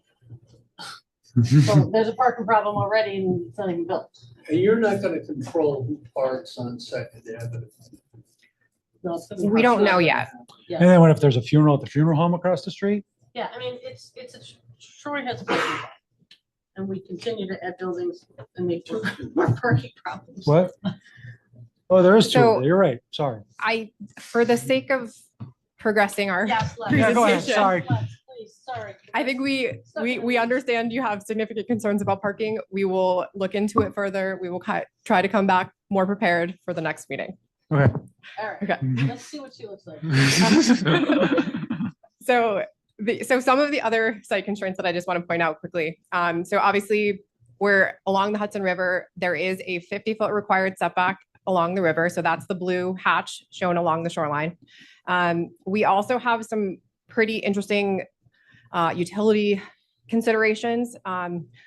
So there's a parking problem already and it's not even built. And you're not gonna control who parks on Second Avenue. No, it's gonna be We don't know parked. yet. and then what if there's a funeral at the funeral home across the street? Yeah, I mean, Troy has a parking problem. And we continue to add buildings and make more parking problems. What? Oh, there is two. So- You're right. Sorry. For the sake of progressing our Yes, Les. Yeah, go ahead. presentation, Sorry. Les, please, sorry. I think we understand you have significant concerns about parking. We will look into it further. We will try to come back more prepared for the next meeting. Okay. All right, Okay. let's see what she looks like. So some of the other site constraints that I just want to point out quickly. So obviously we're along the Hudson River. There is a 50-foot required setback along the river. So that's the blue hatch shown along the shoreline. We also have some pretty interesting utility considerations.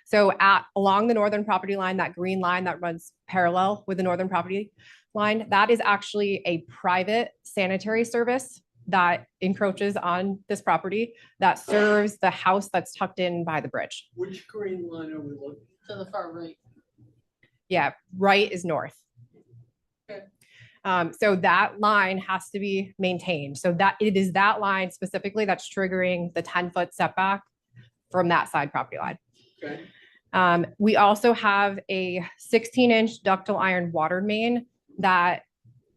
So along the northern property line, that green line that runs parallel with the northern property line, that is actually a private sanitary service that encroaches on this property that serves the house that's tucked in by the bridge. Which green line are we looking? To the far right. Yeah, right is north. Okay. So that line has to be maintained. So that it is that line specifically that's triggering the 10-foot setback from that side property line. Okay. We also have a 16-inch ductile iron water main that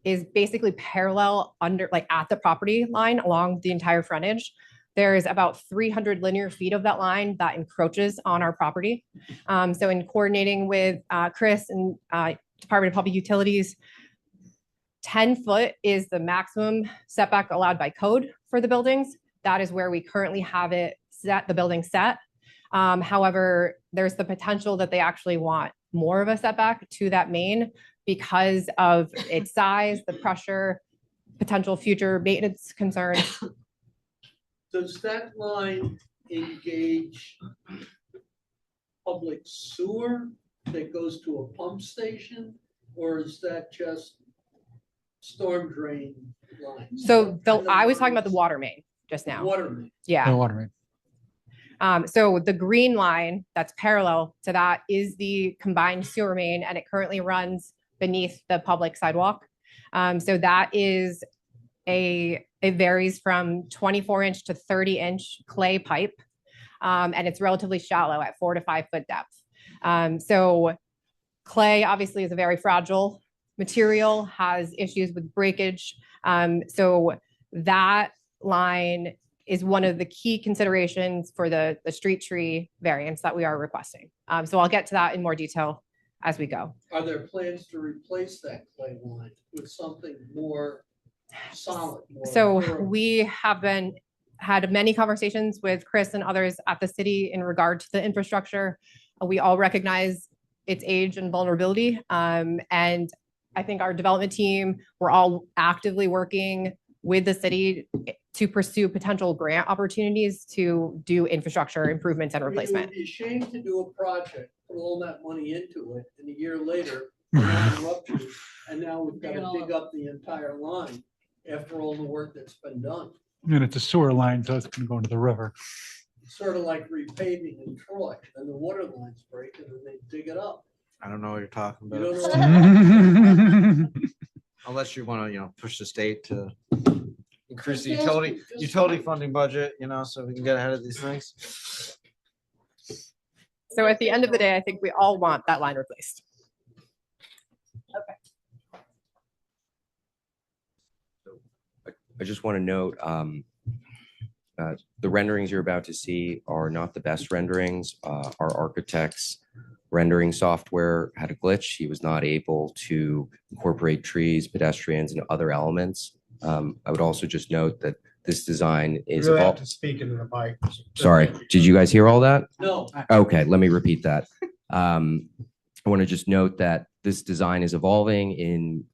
is basically parallel at the property line along the entire frontage. There's about 300 linear feet of that line that encroaches on our property. So in coordinating with Chris and Department of Public Utilities, 10 foot is the maximum setback allowed by code for the buildings. That is where we currently have it set, the building set. However, there's the potential that they actually want more of a setback to that main because of its size, the pressure, potential future maintenance concerns. Does that line engage public sewer that goes to a pump station? or is that just storm drain lines? So I was talking about the water main just now. Water main. Yeah. No water main. So the green line that's parallel to that is the combined sewer main, and it currently runs beneath the public sidewalk. So that is it varies from 24-inch to 30-inch clay pipe. And it's relatively shallow at 4 to 5 foot depth. So clay obviously is a very fragile material, has issues with breakage. So that line is one of the key considerations for the street tree variance that we are requesting. So I'll get to that in more detail as we go. Are there plans to replace that clay line with something more solid? So we have had many conversations with Chris and others at the city in regard to the infrastructure. We all recognize its age and vulnerability. And I think our development team, we're all actively working with the city to pursue potential grant opportunities to do infrastructure improvements and replacement. It would be a shame to do a project, put all that money into it, and a year later, interrupt you, and now we've got to dig up the entire line after all the work that's been done. And it's a sewer line, so it's gonna go into the river. It's sort of like repaving in Troy, and the water lines break, and then they dig it up. I don't know what you're talking You about. don't know. Unless you want to, push the state to increase the utility funding budget, so we can get ahead of these things. So at the end of the day, I think we all want that line replaced. I just want to note, the renderings you're about to see are not the best renderings. Our architect's rendering software had a glitch. He was not able to incorporate trees, pedestrians, and other elements. I would also just note that this design is. You really have to speak into the mic. Sorry, did you guys hear all that? No. Okay, let me repeat that. I want to just note that this design is evolving in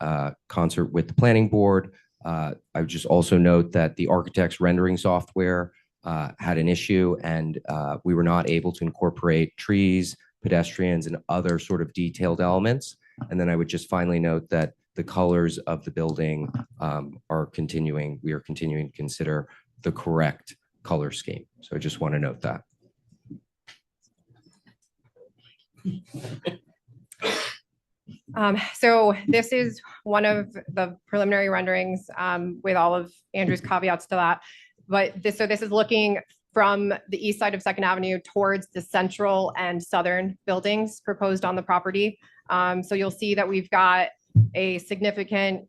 concert with the planning board. I would just also note that the architect's rendering software had an issue, and we were not able to incorporate trees, pedestrians, and other sort of detailed elements. And then I would just finally note that the colors of the building we are continuing to consider the correct color scheme. So I just want to note that. So this is one of the preliminary renderings with all of Andrew's caveats to that. But this is looking from the east side of Second Avenue towards the central and southern buildings proposed on the property. So you'll see that we've got a significant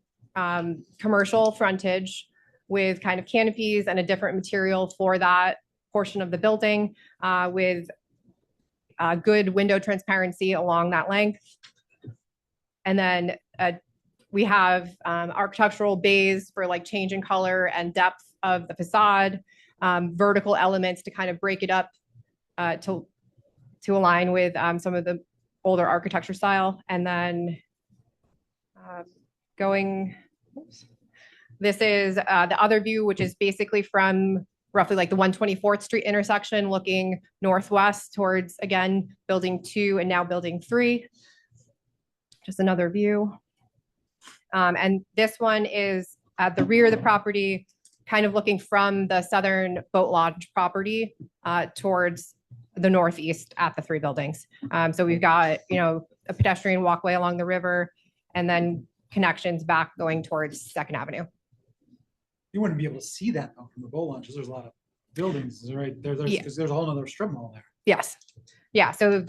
commercial frontage with kind of canopies and a different material for that portion of the building with good window transparency along that length. And then we have architectural bays for like change in color and depth of the facade, vertical elements to kind of break it up to align with some of the older architecture style. And then this is the other view, which is basically from roughly like the 124th Street intersection, looking northwest towards, again, building 2 and now building 3. Just another view. And this one is at the rear of the property, kind of looking from the southern boat lodge property towards the northeast at the 3 buildings. So we've got, a pedestrian walkway along the river and then connections back going towards Second Avenue. You wouldn't be able to see that though from the boat launches. There's a lot of buildings right there. Because there's a whole nother strip mall there. Yes. Yeah. So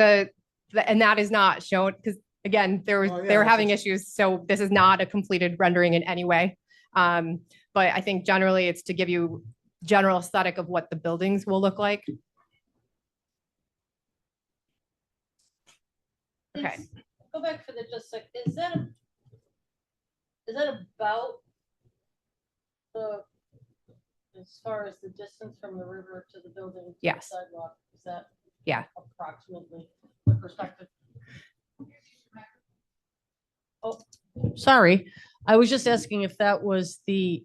and that is not shown because again, they were having issues. So this is not a completed rendering in any way. But I think generally it's to give you general aesthetic of what the buildings will look like. Okay. Go back for just a sec. Is that about as far as the distance from the river to the building? To yes. The sidewalk? Is that approximately the perspective? Oh, sorry. I was just asking if that was the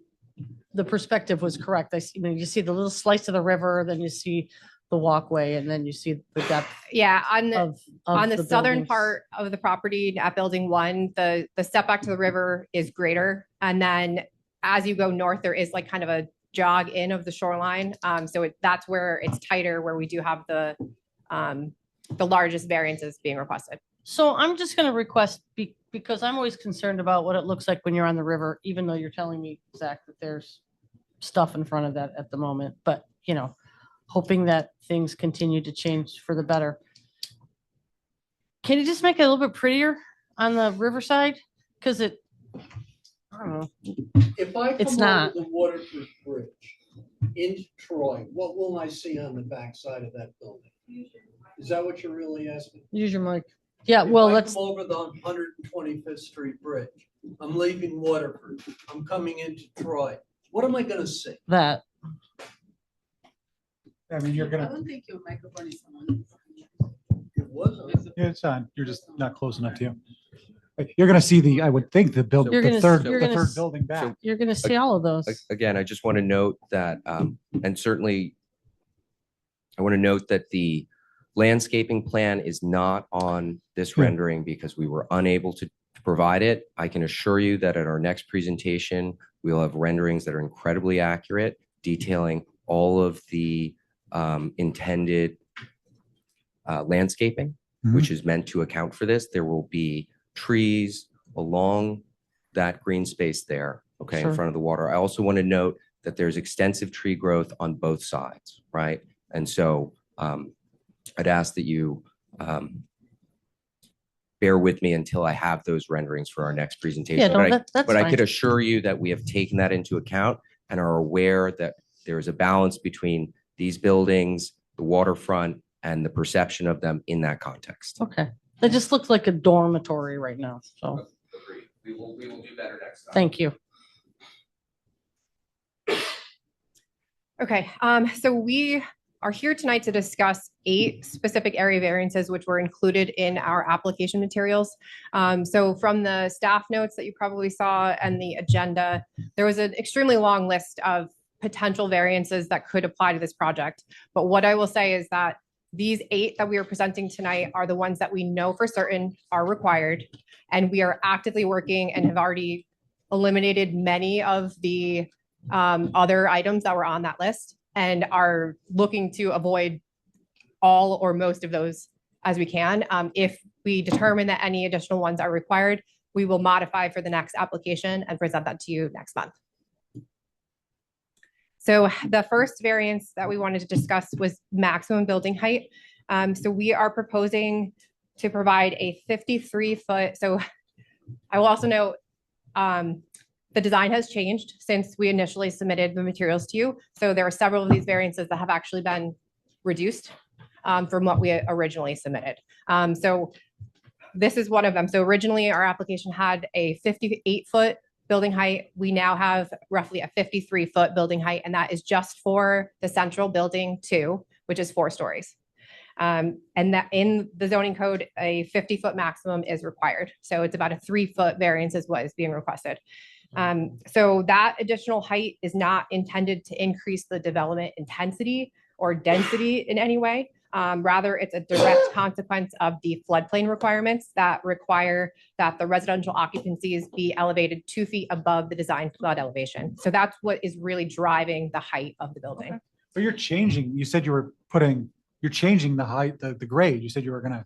perspective was correct. You see the little slice of the river, then you see the walkway and then you see the depth Yeah, of on the southern buildings. part of the property at building one, the setback to the river is greater. And then as you go north, there is like kind of a jog in of the shoreline. So that's where it's tighter, where we do have the largest variances being requested. So I'm just gonna request, because I'm always concerned about what it looks like when you're on the river, even though you're telling me, Zach, that there's stuff in front of that at the moment, but you know, hoping that things continue to change for the better. Can you just make it a little bit prettier on the riverside? Cause I don't know. If I It's come not. over the Waterford Bridge into Troy, what will I see on the backside of that building? Is that what you're really asking? Use your mic. Yeah, well, If I let's, come over the 125th Street Bridge, I'm leaving Waterford, I'm coming into Troy. What am I gonna see? that. I mean, you're I gonna, don't think your microphone is on. It wasn't. yeah, it's on, you're just not close enough to you. Like, you're gonna see the, I would think the build, You're the gonna- third, you're the gonna third s- building back. You're gonna see all of those. Again, I just want to note that, and certainly I want to note that the landscaping plan is not on this Yeah. rendering because we were unable to provide it. I can assure you that at our next presentation, we'll have renderings that are incredibly accurate, detailing all of the intended landscaping, which is meant to account for this. There will be trees along that green space there, okay, in Sure. front of the water. I also want to note that there's extensive tree growth on both sides, right? And so I'd ask that you bear with me until I have those renderings for our next presentation. Yeah, But no, I- that's But I could fine. assure you that we have taken that into account and are aware that there is a balance between these buildings, the waterfront, and the perception of them in that context. Okay. It just looks like a dormitory right now, so We will do better next time. thank you. Okay, so we are here tonight to discuss 8 specific area variances, which were included in our application materials. So from the staff notes that you probably saw and the agenda, there was an extremely long list of potential variances that could apply to this project. But what I will say is that these 8 that we are presenting tonight are the ones that we know for certain are required. And we are actively working and have already eliminated many of the other items that were on that list and are looking to avoid all or most of those as we can. If we determine that any additional ones are required, we will modify for the next application and present that to you next month. So the first variance that we wanted to discuss was maximum building height. So we are proposing to provide a 53-foot. So I will also note, the design has changed since we initially submitted the materials to you. So there are several of these variances that have actually been reduced from what we originally submitted. So this is one of them. So originally our application had a 58-foot building height. We now have roughly a 53-foot building height, and that is just for the central building 2, which is 4 stories. And that in the zoning code, a 50-foot maximum is required. So it's about a 3-foot variance is what is being requested. So that additional height is not intended to increase the development intensity or density in any way. Rather, it's a direct consequence of the floodplain requirements that require that the residential occupancies be elevated 2 feet above the design flood elevation. So that's what is really driving the height of the building. But you're changing, you said you were you're changing the height, the grade. You said you were gonna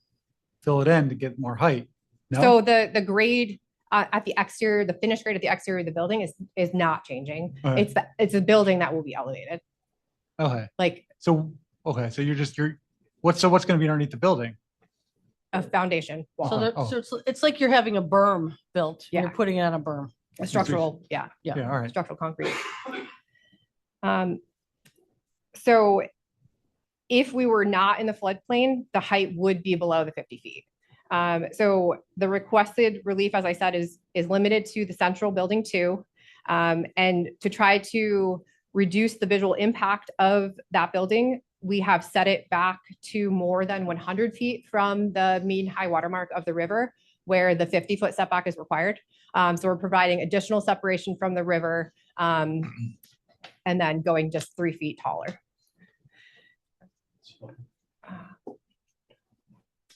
fill it in to get more height. No? So the grade at the exterior, the finished grade at the exterior of the building is not changing. Okay. It's a building that will be elevated. Okay, Like so, okay, so what's gonna be underneath the building? a foundation So wall, there, Oh. so it's like you're having a berm built. You're Yeah. putting it on a berm. a structural, yeah, Yeah. Yeah, all right. structural concrete. So if we were not in the floodplain, the height would be below the 50 feet. So the requested relief, as I said, is limited to the central building 2. And to try to reduce the visual impact of that building, we have set it back to more than 100 feet from the mean high water mark of the river, where the 50-foot setback is required. So we're providing additional separation from the river, and then going just 3 feet taller.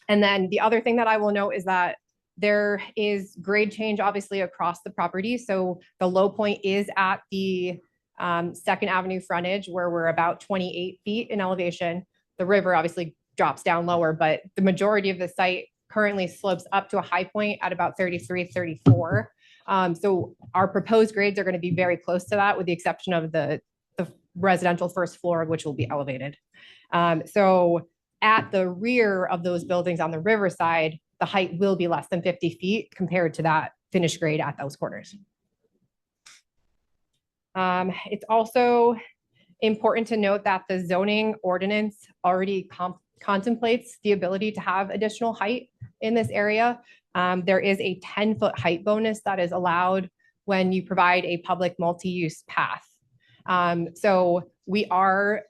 And then the other thing that I will note is that there is grade change obviously across the property. So the low point is at the Second Avenue frontage where we're about 28 feet in elevation. The river obviously drops down lower, but the majority of the site currently slopes up to a high point at about 33, 34. So our proposed grades are going to be very close to that with the exception of the residential first floor, which will be elevated. So at the rear of those buildings on the riverside, the height will be less than 50 feet compared to that finished grade at those corners. It's also important to note that the zoning ordinance already contemplates the ability to have additional height in this area. There is a 10-foot height bonus that is allowed when you provide a public multi-use path. So we are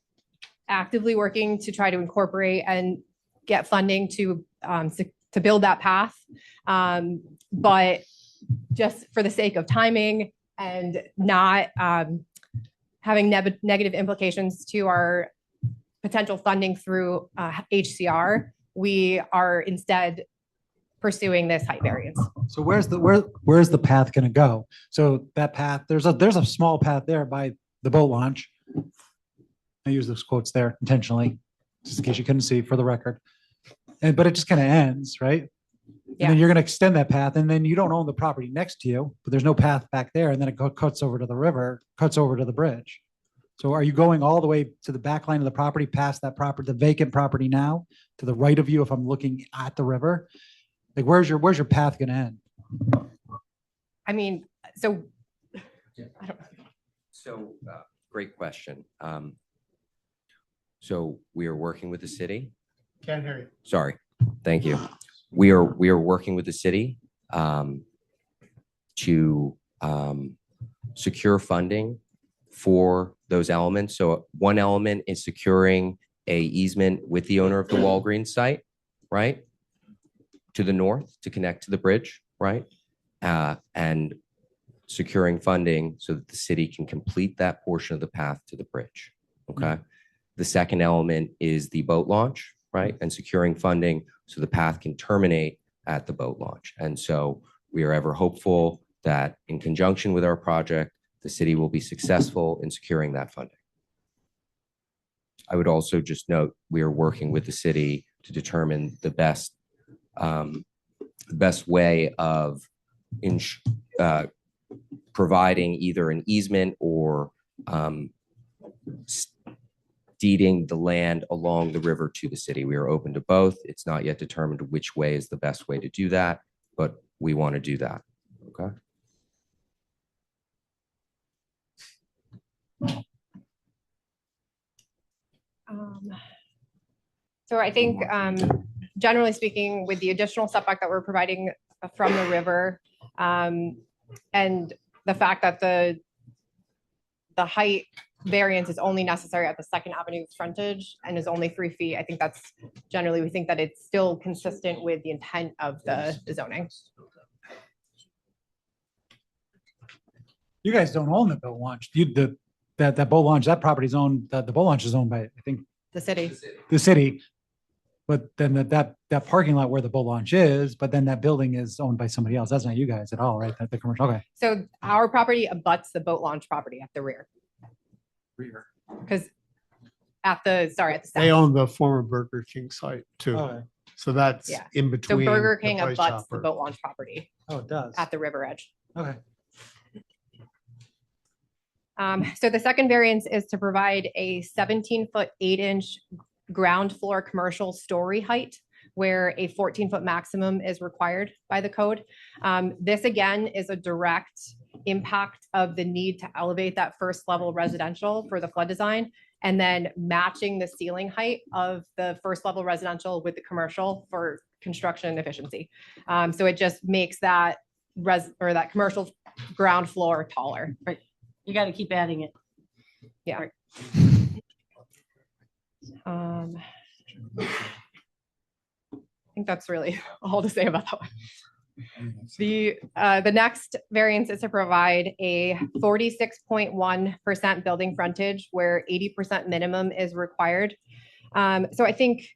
actively working to try to incorporate and get funding to build that path. But just for the sake of timing and not having negative implications to our potential funding through HCR, we are instead pursuing this height variance. So where's the path going to go? So that path, there's a small path there by the boat launch. I use those quotes there intentionally, just in case you couldn't see for the record. But it just kind of ends, right? And then you're going to extend that path, and then you don't own the property next to you, but there's no path back there, and then it cuts over to the river, cuts over to the bridge. So are you going all the way to the back line of the property, past that property, the vacant property now, to the right of you if I'm looking at the river? Like where's your path going to end? I mean, so I don't. So great question. So we are working with the city. Can't hear you. Sorry. Thank you. We are working with the city to secure funding for those elements. So one element is securing a easement with the owner of the Walgreens site, right? To the north to connect to the bridge, right? And securing funding so that the city can complete that portion of the path to the bridge, okay? The second element is the boat launch, right? And securing funding so the path can terminate at the boat launch. And so we are ever hopeful that in conjunction with our project, the city will be successful in securing that funding. I would also just note, we are working with the city to determine the best way of providing either an easement or deeding the land along the river to the city. We are open to both. It's not yet determined which way is the best way to do that, but we want to do that. Okay. So I think generally speaking, with the additional setback that we're providing from the river, and the fact that the height variance is only necessary at the Second Avenue frontage and is only 3 feet, I think that's generally, we think that it's still consistent with the intent of the zoning. You guys don't own the boat launch. That boat launch, that property's owned, the boat launch is owned by, I think, The city. the city. But then that parking lot where the boat launch is, but then that building is owned by somebody else. That's not you guys at all, right? The commercial, okay. So our property abuts the boat launch property at the rear. Because at the They south. own the former Burger King site too. Okay. So that's Yeah. in So between. Burger the King Price abuts the Chopper. boat launch property Oh, it does. at the river edge. Okay. So the second variance is to provide a 17-foot 8-inch ground floor commercial story height where a 14-foot maximum is required by the code. This again is a direct impact of the need to elevate that first level residential for the flood design and then matching the ceiling height of the first level residential with the commercial for construction efficiency. So it just makes that that commercial ground floor taller. Right. You got to keep adding it. Yeah. I think that's really all to say about that one. The next variance is to provide a 46.1% building frontage where 80% minimum is required. So I think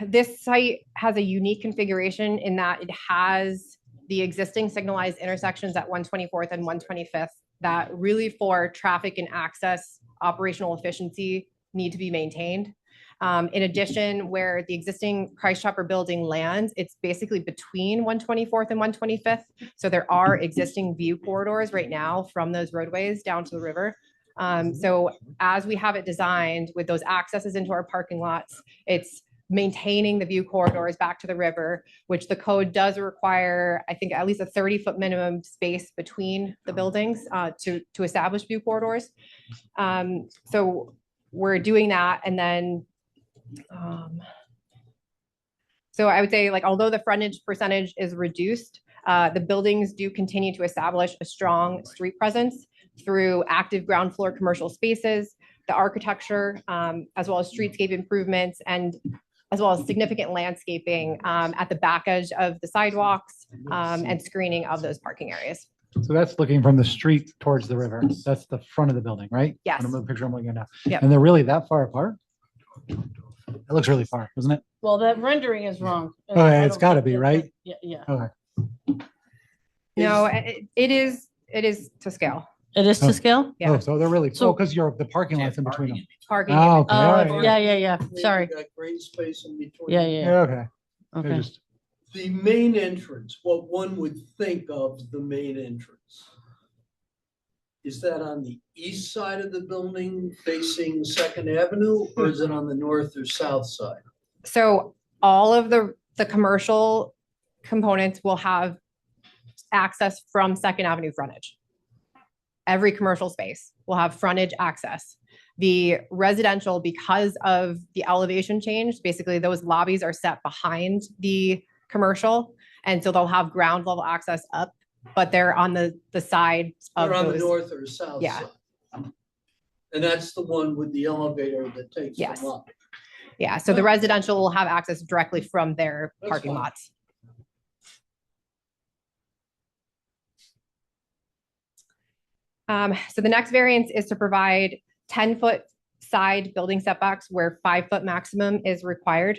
this site has a unique configuration in that it has the existing signalized intersections at 124th and 125th that really for traffic and access operational efficiency need to be maintained. In addition, where the existing Christ Chopper building lands, it's basically between 124th and 125th. So there are existing view corridors right now from those roadways down to the river. So as we have it designed with those accesses into our parking lots, it's maintaining the view corridors back to the river, which the code does require, I think, at least a 30-foot minimum space between the buildings to establish view corridors. So we're doing that. And then, so I would say, like, although the frontage percentage is reduced, the buildings do continue to establish a strong street presence through active ground floor commercial spaces, the architecture, as well as streetscape improvements, and as well as significant landscaping at the back edge of the sidewalks and screening of those parking areas. So that's looking from the street towards the river. That's the front of the building, right? Yes. On the picture I'm looking at now. Yep. And they're really that far apart? It looks really far, doesn't it? Well, that rendering is wrong. Okay, I it's don't gotta think be, that- right? Yeah, yeah. Okay. No, it is to scale. It is Oh. to scale? Yeah. Oh, so they're really, So- oh, because the parking lot's in between them. Parking. Oh, okay. all right, Oh, yeah, yeah. Sorry. Got green space in between. Yeah, yeah. Yeah, okay. They're Okay. just- The main entrance, what one would think of the main entrance. Is that on the east side of the building facing Second Avenue, or is it on the north or south side? So all of the commercial components will have access from Second Avenue frontage. Every commercial space will have frontage access. The residential, because of the elevation change, basically those lobbies are set behind the commercial. And so they'll have ground level access up, but they're on the sides of Or on the those. north or south Yeah. side? And that's the one with the elevator that takes Yes. them up. Yeah, so the residential will have access directly from their That's parking fine. lots. So the next variance is to provide 10-foot side building setbacks where 5-foot maximum is required.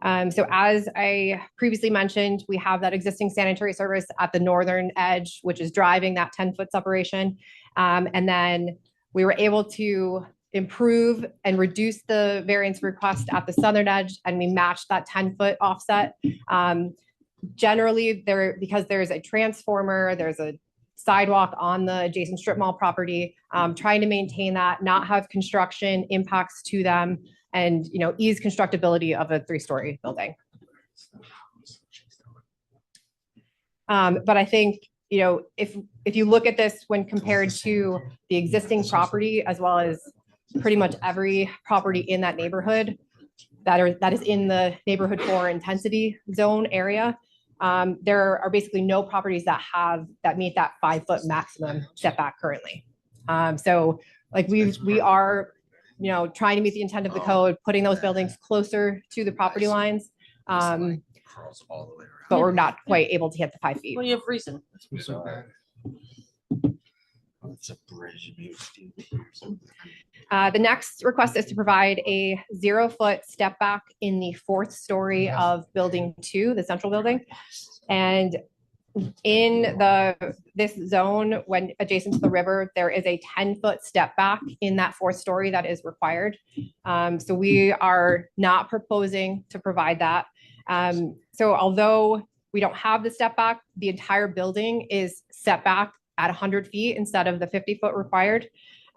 So as I previously mentioned, we have that existing sanitary service at the northern edge, which is driving that 10-foot separation. And then we were able to improve and reduce the variance request at the southern edge, and we matched that 10-foot offset. Generally, because there's a transformer, there's a sidewalk on the adjacent strip mall property, trying to maintain that, not have construction impacts to them, and ease constructability of a 3-story building. But I think if you look at this when compared to the existing property, as well as pretty much every property in that neighborhood that is in the neighborhood 4 intensity zone area, there are basically no properties that meet that 5-foot maximum setback currently. So like we are trying to meet the intent of the code, putting those buildings closer to the property lines. But we're not quite able to hit the 5 feet. Well, you have reason. It's a bridge. The next request is to provide a 0-foot step back in the 4th story of building 2, the central building. And in this zone, when adjacent to the river, there is a 10-foot step back in that 4th story that is required. So we are not proposing to provide that. So although we don't have the step back, the entire building is set back at 100 feet instead of the 50-foot required.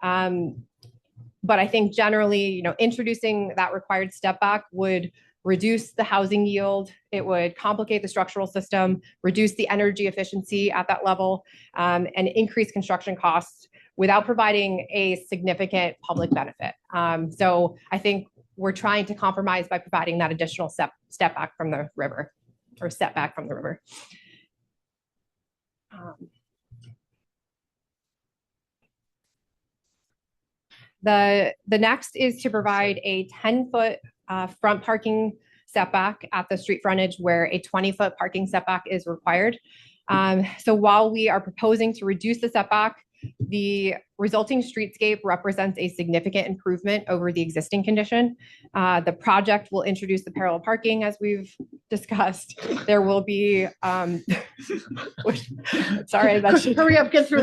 But I think generally, introducing that required step back would reduce the housing yield. It would complicate the structural system, reduce the energy efficiency at that level, and increase construction costs without providing a significant public benefit. So I think we're trying to compromise by providing that additional step back from the river, or setback from the river. The next is to provide a 10-foot front parking setback at the street frontage where a 20-foot parking setback is required. So while we are proposing to reduce the setback, The resulting streetscape represents a significant improvement over the existing condition. The project will introduce the parallel parking as we've discussed. There will be, sorry, that's Hurry up, get through.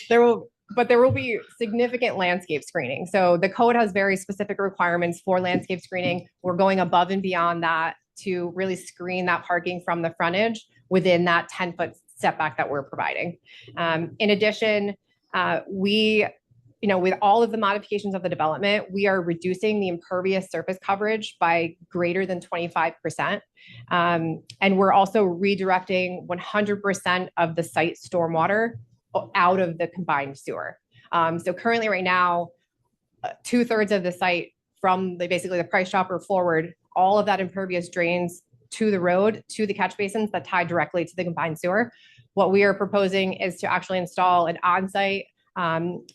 the there will be significant landscape screening. So the code has very specific requirements for landscape screening. We're going above and beyond that to really screen that parking from the frontage within that 10-foot setback that we're providing. In addition, with all of the modifications of the development, we are reducing the impervious surface coverage by greater than 25%. And we're also redirecting 100% of the site stormwater out of the combined sewer. So currently right now, 2/3 of the site from basically the Price Chopper forward, all of that impervious drains to the road, to the catch basins that tie directly to the combined sewer. What we are proposing is to actually install an on-site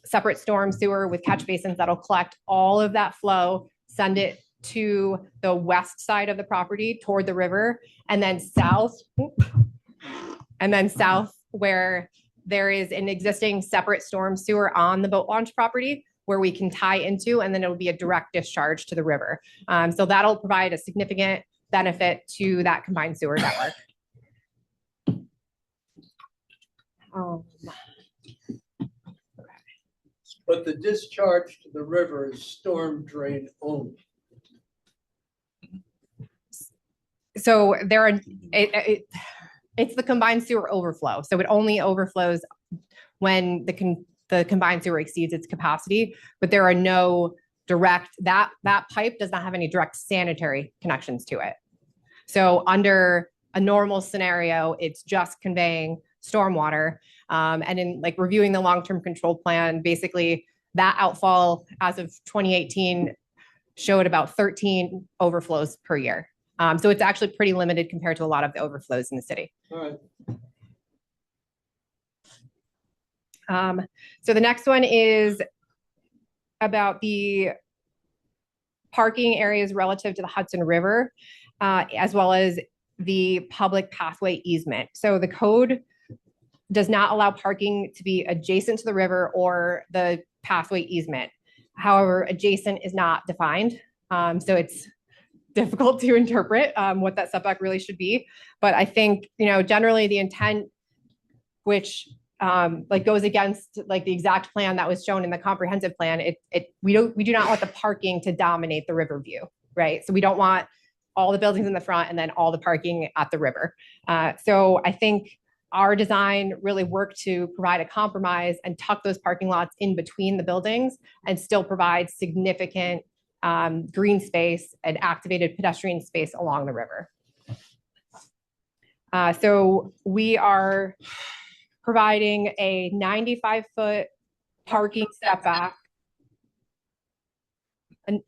separate storm sewer with catch basins that'll collect all of that flow, send it to the west side of the property toward the river, and then south where there is an existing separate storm sewer on the boat launch property where we can tie into, and then it'll be a direct discharge to the river. So that'll provide a significant benefit to that combined sewer network. But the discharge to the river is storm drain only. So there are, it's the combined sewer overflow. So it only overflows when the combined sewer exceeds its capacity, but there are no direct, that pipe does not have any direct sanitary connections to it. So under a normal scenario, it's just conveying stormwater. And in like reviewing the long-term control plan, basically that outfall as of 2018 showed about 13 overflows per year. So it's actually pretty limited compared to a lot of the overflows in the city. All right. So the next one is about the parking areas relative to the Hudson River, as well as the public pathway easement. So the code does not allow parking to be adjacent to the river or the pathway easement. However, adjacent is not defined. So it's difficult to interpret what that setback really should be. But I think, generally the intent, which goes against like the exact plan that was shown in the comprehensive plan, we do not want the parking to dominate the river view, right? So we don't want all the buildings in the front and then all the parking at the river. So I think our design really worked to provide a compromise and tuck those parking lots in between the buildings and still provide significant green space and activated pedestrian space along the river. So we are providing a 95-foot parking setback, a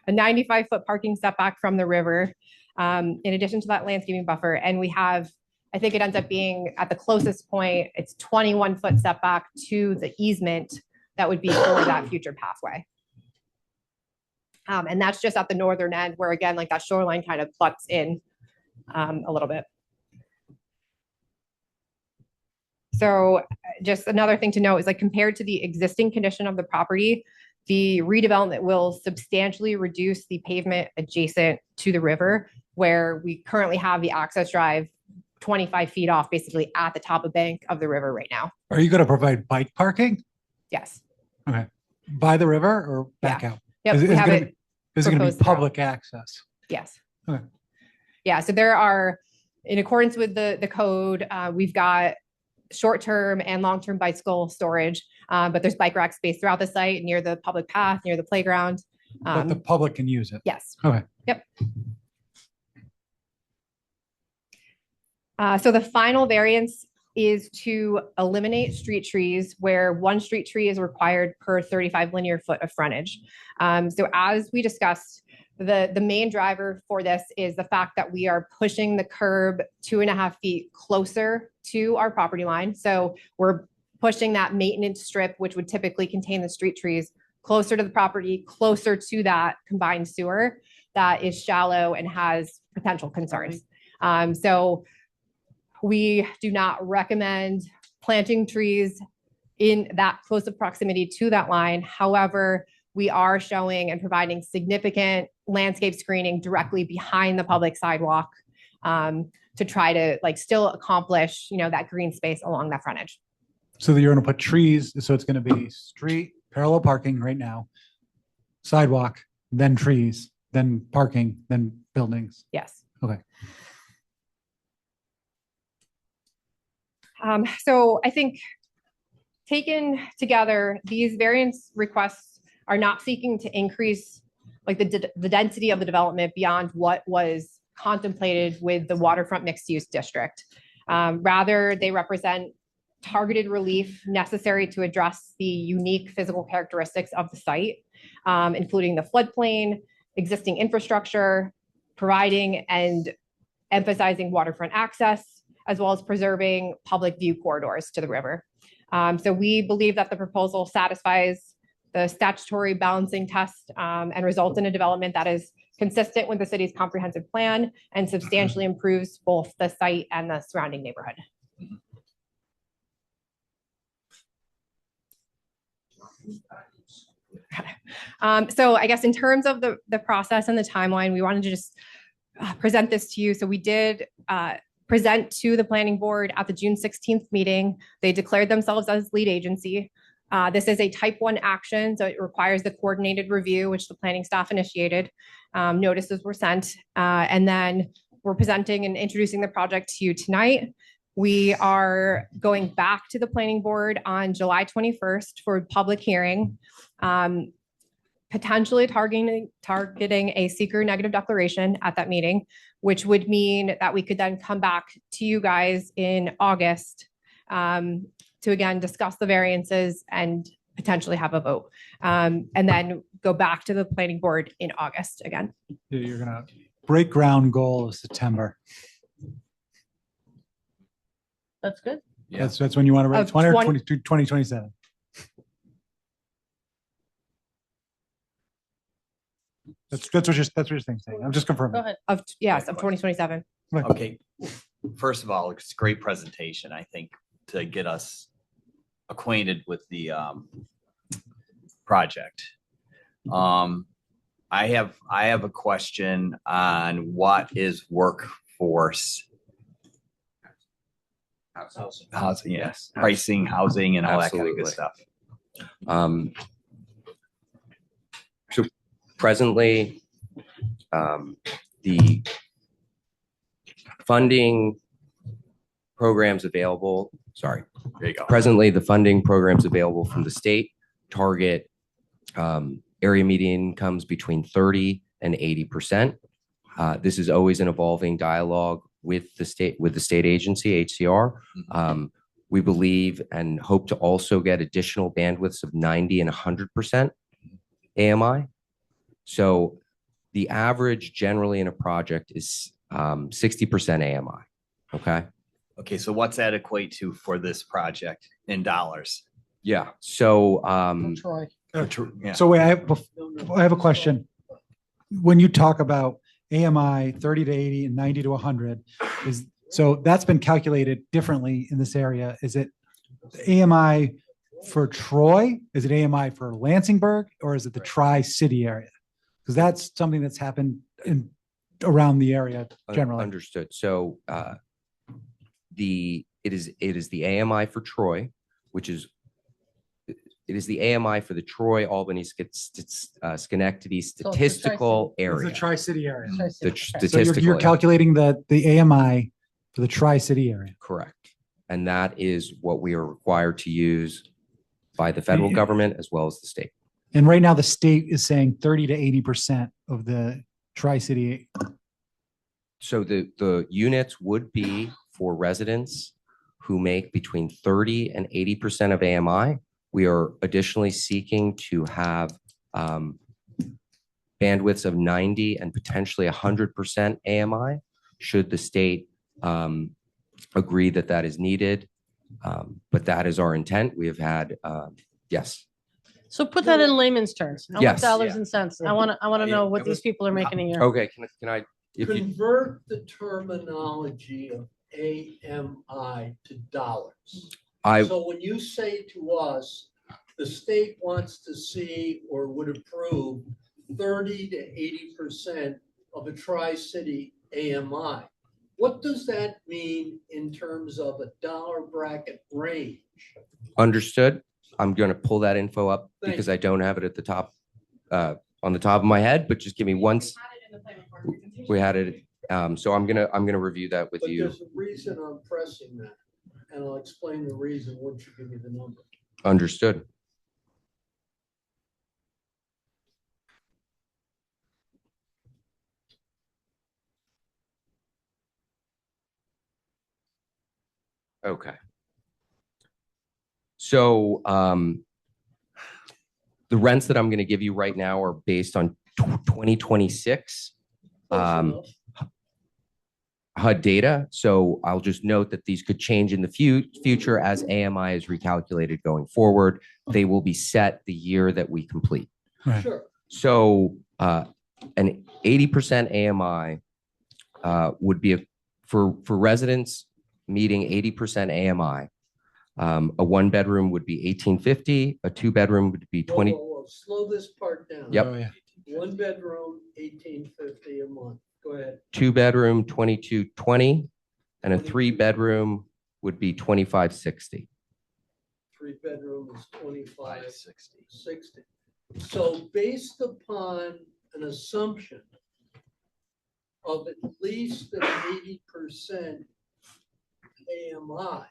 95-foot parking setback from the river, in addition to that landscaping buffer. And we have, I think it ends up being at the closest point, it's 21-foot setback to the easement that would be for that future pathway. And that's just at the northern end where, again, like that shoreline kind of butts in a little bit. So just another thing to note is like compared to the existing condition of the property, the redevelopment will substantially reduce the pavement adjacent to the river, where we currently have the access drive 25 feet off, basically at the top of bank of the river right now. Are you going to provide bike parking? Yes. Okay. By the river or back out? Yep, Is it going to be proposed public access? Yes. Okay. Yeah, so there are, in accordance with the code, we've got short-term and long-term bicycle storage, but there's bike rack space throughout the site, near the public path, near the playground. But the public can use it? Yes. Okay. Yep. So the final variance is to eliminate street trees where one street tree is required per 35 linear foot of frontage. So as we discussed, the main driver for this is the fact that we are pushing the curb 2.5 feet closer to our property line. So we're pushing that maintenance strip, which would typically contain the street trees, closer to the property, closer to that combined sewer that is shallow and has potential concerns. So we do not recommend planting trees in that close of proximity to that line. However, we are showing and providing significant landscape screening directly behind the public sidewalk to try to like still accomplish, that green space along that frontage. So that you're gonna put trees, so it's gonna be street, parallel parking right now, sidewalk, then trees, then parking, then buildings. Yes. Okay. So I think taken together, these variance requests are not seeking to increase like the density of the development beyond what was contemplated with the waterfront mixed use district. Rather, they represent targeted relief necessary to address the unique physical characteristics of the site, including the floodplain, existing infrastructure, providing and emphasizing waterfront access, as well as preserving public view corridors to the river. So we believe that the proposal satisfies the statutory balancing test and results in a development that is consistent with the city's comprehensive plan and substantially improves both the site and the surrounding neighborhood. So I guess in terms of the process and the timeline, we wanted to just present this to you. So we did present to the planning board at the June 16th meeting. They declared themselves as lead agency. This is a type 1 action, so it requires the coordinated review, which the planning staff initiated. Notices were sent, and then we're presenting and introducing the project to you tonight. We are going back to the planning board on July 21st for a public hearing, potentially targeting a seeker negative declaration at that meeting, which would mean that we could then come back to you guys in August to again discuss the variances and potentially have a vote, and then go back to the planning board in August again. You're gonna break ground goal of September. That's good. That's when you want to write Of 2027. That's what you're saying. I'm just Go confirming. ahead. Of 2027. Okay, first of all, it's a great presentation, I think, to get us acquainted with the project. I have a question on what is workforce housing, yes, pricing, housing, and all that kind of good stuff. So presently, the funding programs available, there you go. Presently, the funding programs available from the state target area median incomes between 30 and 80%. This is always an evolving dialogue with the state agency, HCR. We believe and hope to also get additional bandwidths of 90 and 100% AMI. So the average generally in a project is 60% AMI. Okay. Okay, so what's that equate to for this project in dollars? Yeah. So Troy. Yeah. So wait, I have a question. When you talk about AMI 30 to 80 and 90 to 100, so that's been calculated differently in this area. Is it AMI for Troy? Is it AMI for Lansingburg, or is it the Tri-City area? Because that's something that's happened around the area generally. Understood. So it is the AMI for Troy, which is it is the AMI for the Troy, Albany, Schenectady statistical It's area. the Tri-City area. The So statistical you're area. calculating the AMI for the Tri-City area. Correct. And that is what we are required to use by the federal government as well as the state. And right now the state is saying 30 to 80% of the Tri-City. So the units would be for residents who make between 30 and 80% of AMI. We are additionally seeking to have bandwidths of 90 and potentially 100% AMI should the state agree that that is needed. But that is our intent. We have had, yes. So put that in layman's terms. I want Yes. dollars and cents. I want to know what these people are making a year. Okay, can I, if you, Convert the terminology of AMI to dollars. I, So when you say to us, the state wants to see or would approve 30 to 80% of a tri-city AMI, what does that mean in terms of a dollar bracket range? understood. I'm going to pull that info up Thank because I don't have it at the top, on the top of my head, but just give me once. We had it. So I'm gonna review that with But you. there's a reason I'm pressing that, and I'll explain the reason once you give me the number. Understood. Okay. So the rents that I'm going to give you right now are based on 2026 HUD data. So I'll just note that these could change in the future as AMI is recalculated going forward. They will be set the year that we complete. Right. Sure. So an 80% AMI would be for residents meeting 80% AMI. A one bedroom would be 1850. A two bedroom would be 20. Whoa. Slow this part down. Yep. Oh, yeah. One bedroom, 1850 a month. Go ahead. Two bedroom, 2220, and a three bedroom would be 2560. Three bedroom is 2560. So based upon an assumption of at least an 80% AMI,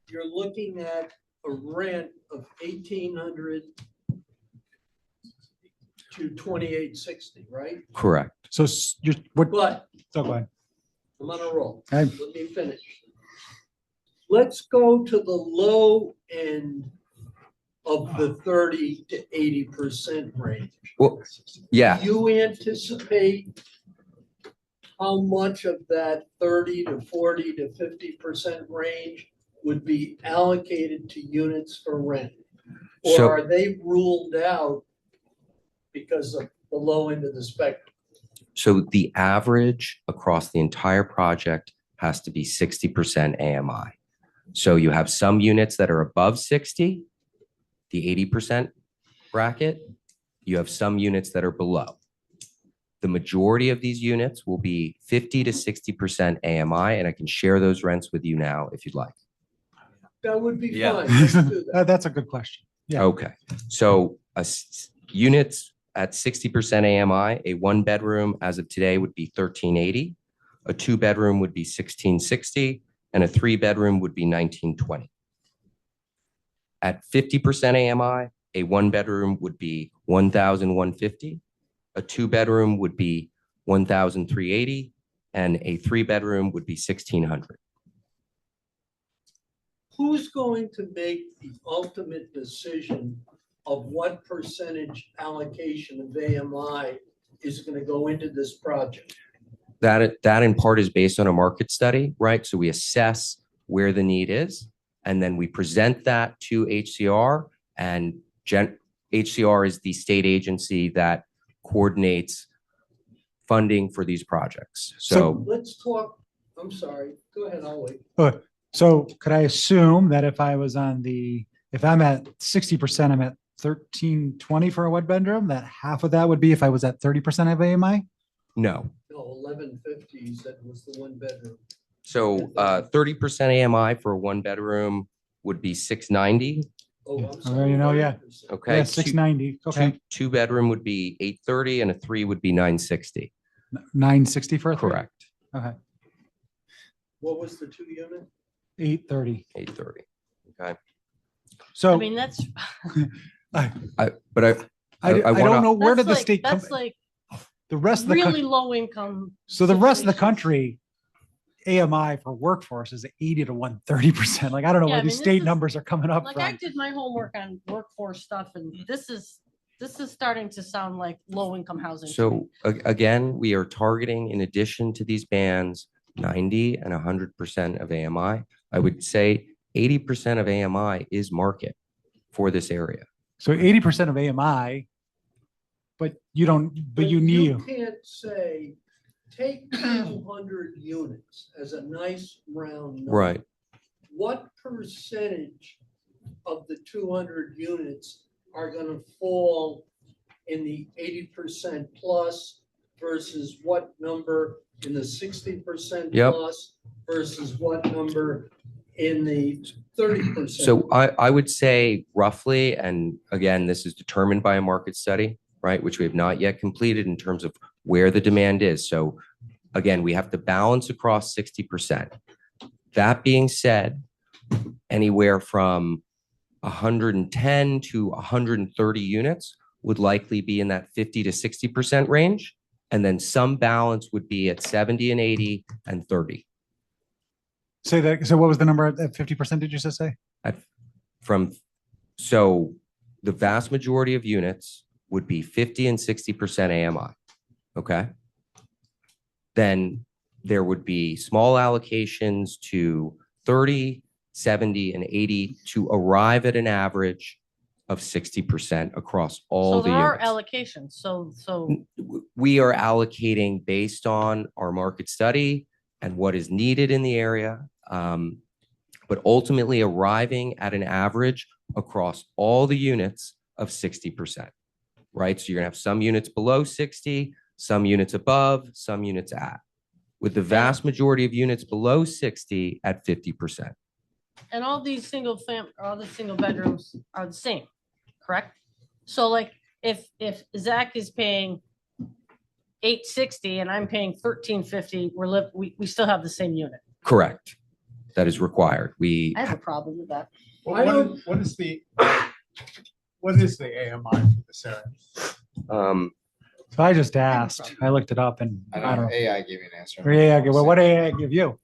you're looking at a rent of 1,800 to 2,860, right? Correct. So you're, what, But oh, go ahead. I'm on a roll. Okay. Let me finish. Let's go to the low end of the 30 to 80% range. Well, yeah. Do you anticipate how much of that 30 to 40 to 50% range would be allocated to units for rent? Or So- are they ruled out because of the low end of the spectrum? So the average across the entire project has to be 60% AMI. So you have some units that are above 60, the 80% bracket. You have some units that are below. The majority of these units will be 50 to 60% AMI, and I can share those rents with you now if you'd like. That would be Yeah. fine. Let's do that. That's a good question. Yeah. Okay. So units at 60% AMI, a one bedroom as of today would be 1380, a two bedroom would be 1660, and a three bedroom would be 1920. At 50% AMI, a one bedroom would be 1,150, a two bedroom would be 1,380, and a three bedroom would be 1,600. Who's going to make the ultimate decision of what percentage allocation of AMI is going to go into this project? That in part is based on a market study, right? So we assess where the need is, and then we present that to HCR, and HCR is the state agency that coordinates funding for these projects. So Let's talk, I'm sorry, go ahead, I'll wait. So could I assume that if I'm at 60%, I'm at 1320 for a one bedroom, that half of that would be if I was at 30% of AMI? no. No, 1150, you said was the one bedroom. So 30% AMI for a one bedroom would be 690. Oh, I'm Oh, sorry. you know, yeah. 30%. Okay. Yeah, 690. Okay. Two bedroom would be 830 and a three would be 960. 960 for a three? Correct. Okay. What was the two unit? 830. 830. Okay. So I mean, that's, I I don't wanna- know where did that's the like, state come? that's like The rest of the really country. low income. So the rest of the situations. country, AMI for workforce is 80 to 130%. Like, I don't know Yeah, where I these mean, this state is- numbers are coming up Like I from. did my homework on workforce stuff and this is starting to sound like low income housing. to me. So again, we are targeting, in addition to these bands, 90 and 100% of AMI. I would say 80% of AMI is market for this area. So 80% of AMI, but you don't, but you need, can't say take 200 units as a nice round number. Right. What percentage of the 200 units are gonna fall in the 80% plus versus what number in the 60% Yep. plus versus what number in the 30%? So I would say roughly, and again, this is determined by a market study, right, which we have not yet completed in terms of where the demand is. So again, we have to balance across 60%. That being said, anywhere from 110 to 130 units would likely be in that 50 to 60% range. And then some balance would be at 70 and 80 and 30. Say that, so what was the number at 50%, did you just say? So the vast majority of units would be 50 and 60% AMI. Okay. Then there would be small allocations to 30, 70, and 80 to arrive at an average of 60% across all So the there are units. allocations, so We are allocating based on our market study and what is needed in the area. But ultimately arriving at an average across all the units of 60%, right? So you're gonna have some units below 60, some units above, some units at, with the vast majority of units below 60 at 50%. and all the single bedrooms are the same, correct? So like if Zach is paying $860 and I'm paying $1350, we still have the same unit. Correct. That is required. I have a problem with that. What is the AMI for this area? So I just asked, I looked it up and I don't know. AI gave you an answer. Yeah, well, what did AI give you?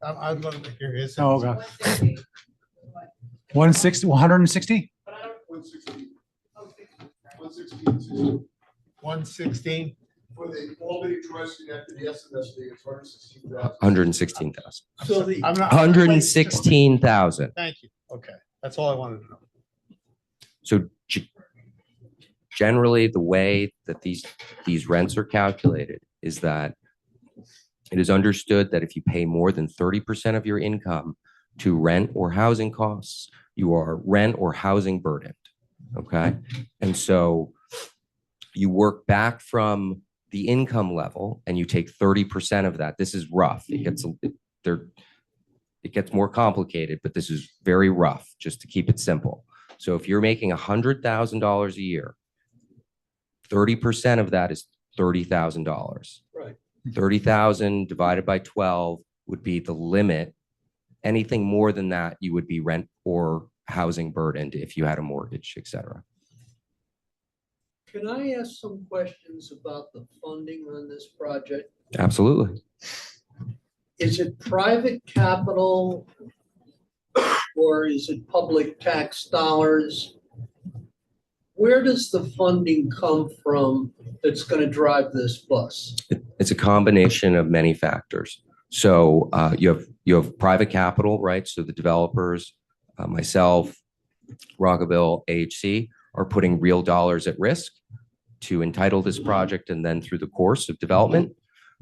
I'd love to hear his. Oh, okay. 160, 160? 116. For the Albany Tri-State after the SMSD, it's 116,000. 116,000. So the, 116,000. Thank you. Okay, that's all I wanted to know. So generally, the way that these rents are calculated is that it is understood that if you pay more than 30% of your income to rent or housing costs, you are rent or housing burdened. Okay. And so you work back from the income level and you take 30% of that. This is rough. It gets more complicated, but this is very rough just to keep it simple. So if you're making $100,000 a year, 30% of that is $30,000. right. 30,000 divided by 12 would be the limit. Anything more than that, you would be rent or housing burdened if you had a mortgage, et cetera. Can I ask some questions about the funding on this project? Absolutely. Is it private capital or is it public tax dollars? Where does the funding come from that's going to drive this bus? It's a combination of many factors. So you have private capital, right? So the developers, myself, Rockaville, AHC are putting real dollars at risk to entitle this project. And then through the course of development,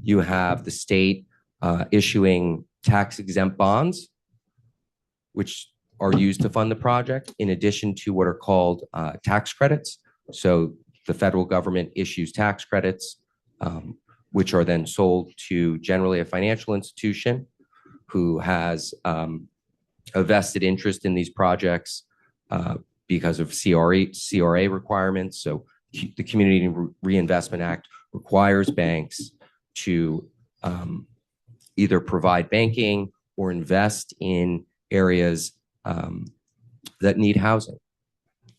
you have the state issuing tax exempt bonds, which are used to fund the project, in addition to what are called tax credits. So the federal government issues tax credits, which are then sold to generally a financial institution who has a vested interest in these projects because of CRA requirements. So the Community Reinvestment Act requires banks to either provide banking or invest in areas that need housing.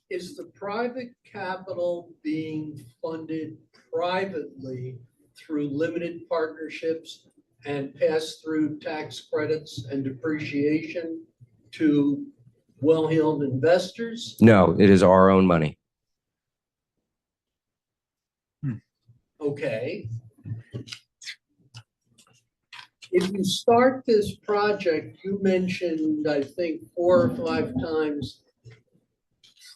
Is the private capital being funded privately through limited partnerships and pass-through tax credits and depreciation to well-heeled investors? No, it is our own money. Okay. If you start this project, you mentioned, I think, 4 or 5 times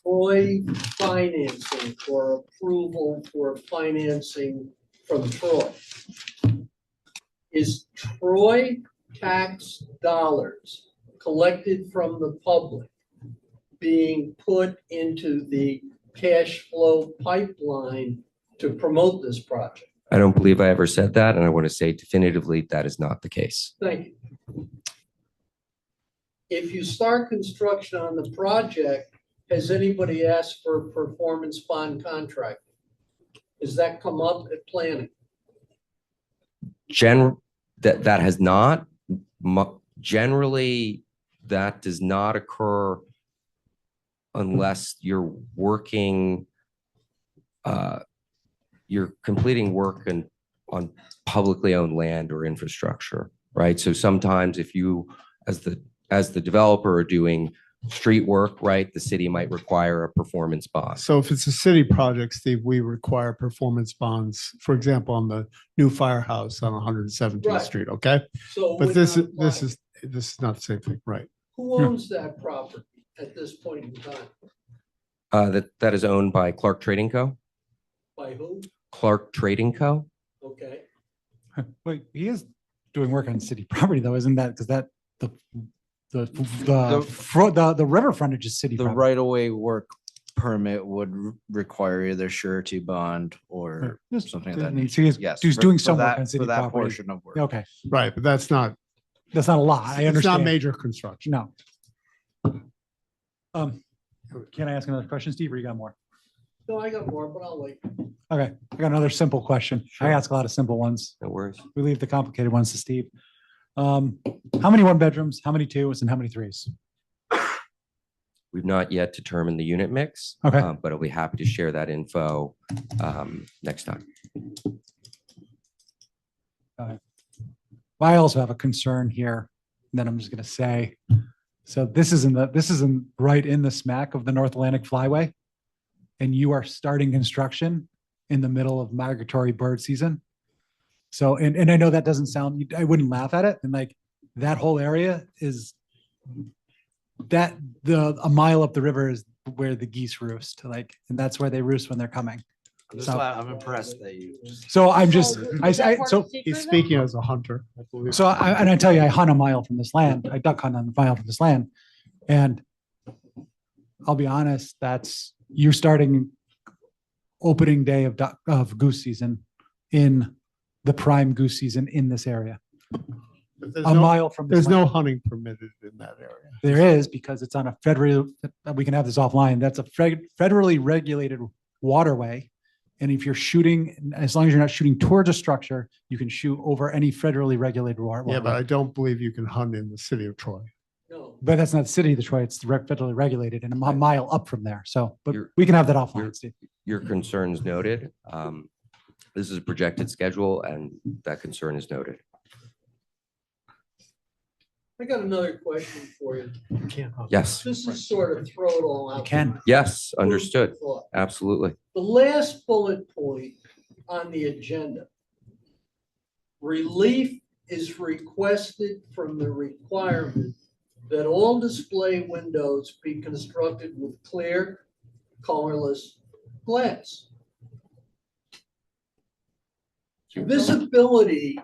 Troy financing or approval for financing from Troy. is Troy tax dollars collected from the public being put into the cash flow pipeline to promote this project? I don't believe I ever said that, and I want to say definitively that is not the case. Thank you. If you start construction on the project, has anybody asked for a performance bond contract? Has that come up at planning? That has not. Generally, that does not occur unless you're working, you're completing work on publicly owned land or infrastructure, right? So sometimes if you, as the developer, are doing street work, right, the city might require a performance bond. So if it's a city project, Steve, we require performance bonds, for example, on the new firehouse on 117th Right. Street, okay? So But we're this not is not the same thing, right? Who owns that property at this point in time? That is owned by Clark Trading Co. By who? Clark Trading Co. Okay. Wait, he is doing work on city property though, isn't that, because that, the river frontage is city The property. right-of-way work permit would require either surety bond or Just- something like that. So he's, Yes, he's for- doing for some work that- on city for that property. portion of work. Okay, Right, but that's not, that's not a lot. I it's not understand. major construction. No. Can I ask another question, Steve, or you got more? No, I got more, but I'll wait. Okay, I got another simple question. I ask a lot of simple ones. No worries. We leave the complicated ones to Steve. How many one bedrooms, how many twos, and how many threes? We've not yet determined the unit mix. Okay. But I'll be happy to share that info next time. I also have a concern here that I'm just gonna say. So this isn't right in the smack of the North Atlantic Flyway. And you are starting construction in the middle of migratory bird season. So, and I know that doesn't sound, I wouldn't laugh at it. And like that whole area is a mile up the river is where the geese roost, like, and that's where they roost when they're coming. So- I'm impressed that you. So I'm just, so He's speaking as a hunter, I believe. So I tell you, I hunt a mile from this land. I duck hunt a mile from this land. And I'll be honest, you're starting opening day of goose season in the prime goose season in this area. But there's A no- mile from this There's no land. hunting permitted in that area. There is, because it's on a we can have this offline. That's a federally regulated waterway. And if you're shooting, as long as you're not shooting towards a structure, you can shoot over any federally regulated waterway. Yeah, but I don't believe you can hunt in the city of Troy. No. But that's not the city of Detroit, it's federally regulated and a mile up from there. So, but You're- we can have that offline, Steve. Your concerns noted. This is a projected schedule and that concern is noted. I got another question for you. You can't hunt. Yes, This is sort of throw it all out. You can. yes, understood. Thought. Absolutely. The last bullet point on the agenda. Relief is requested from the requirement that all display windows be constructed with clear, colorless glass. Visibility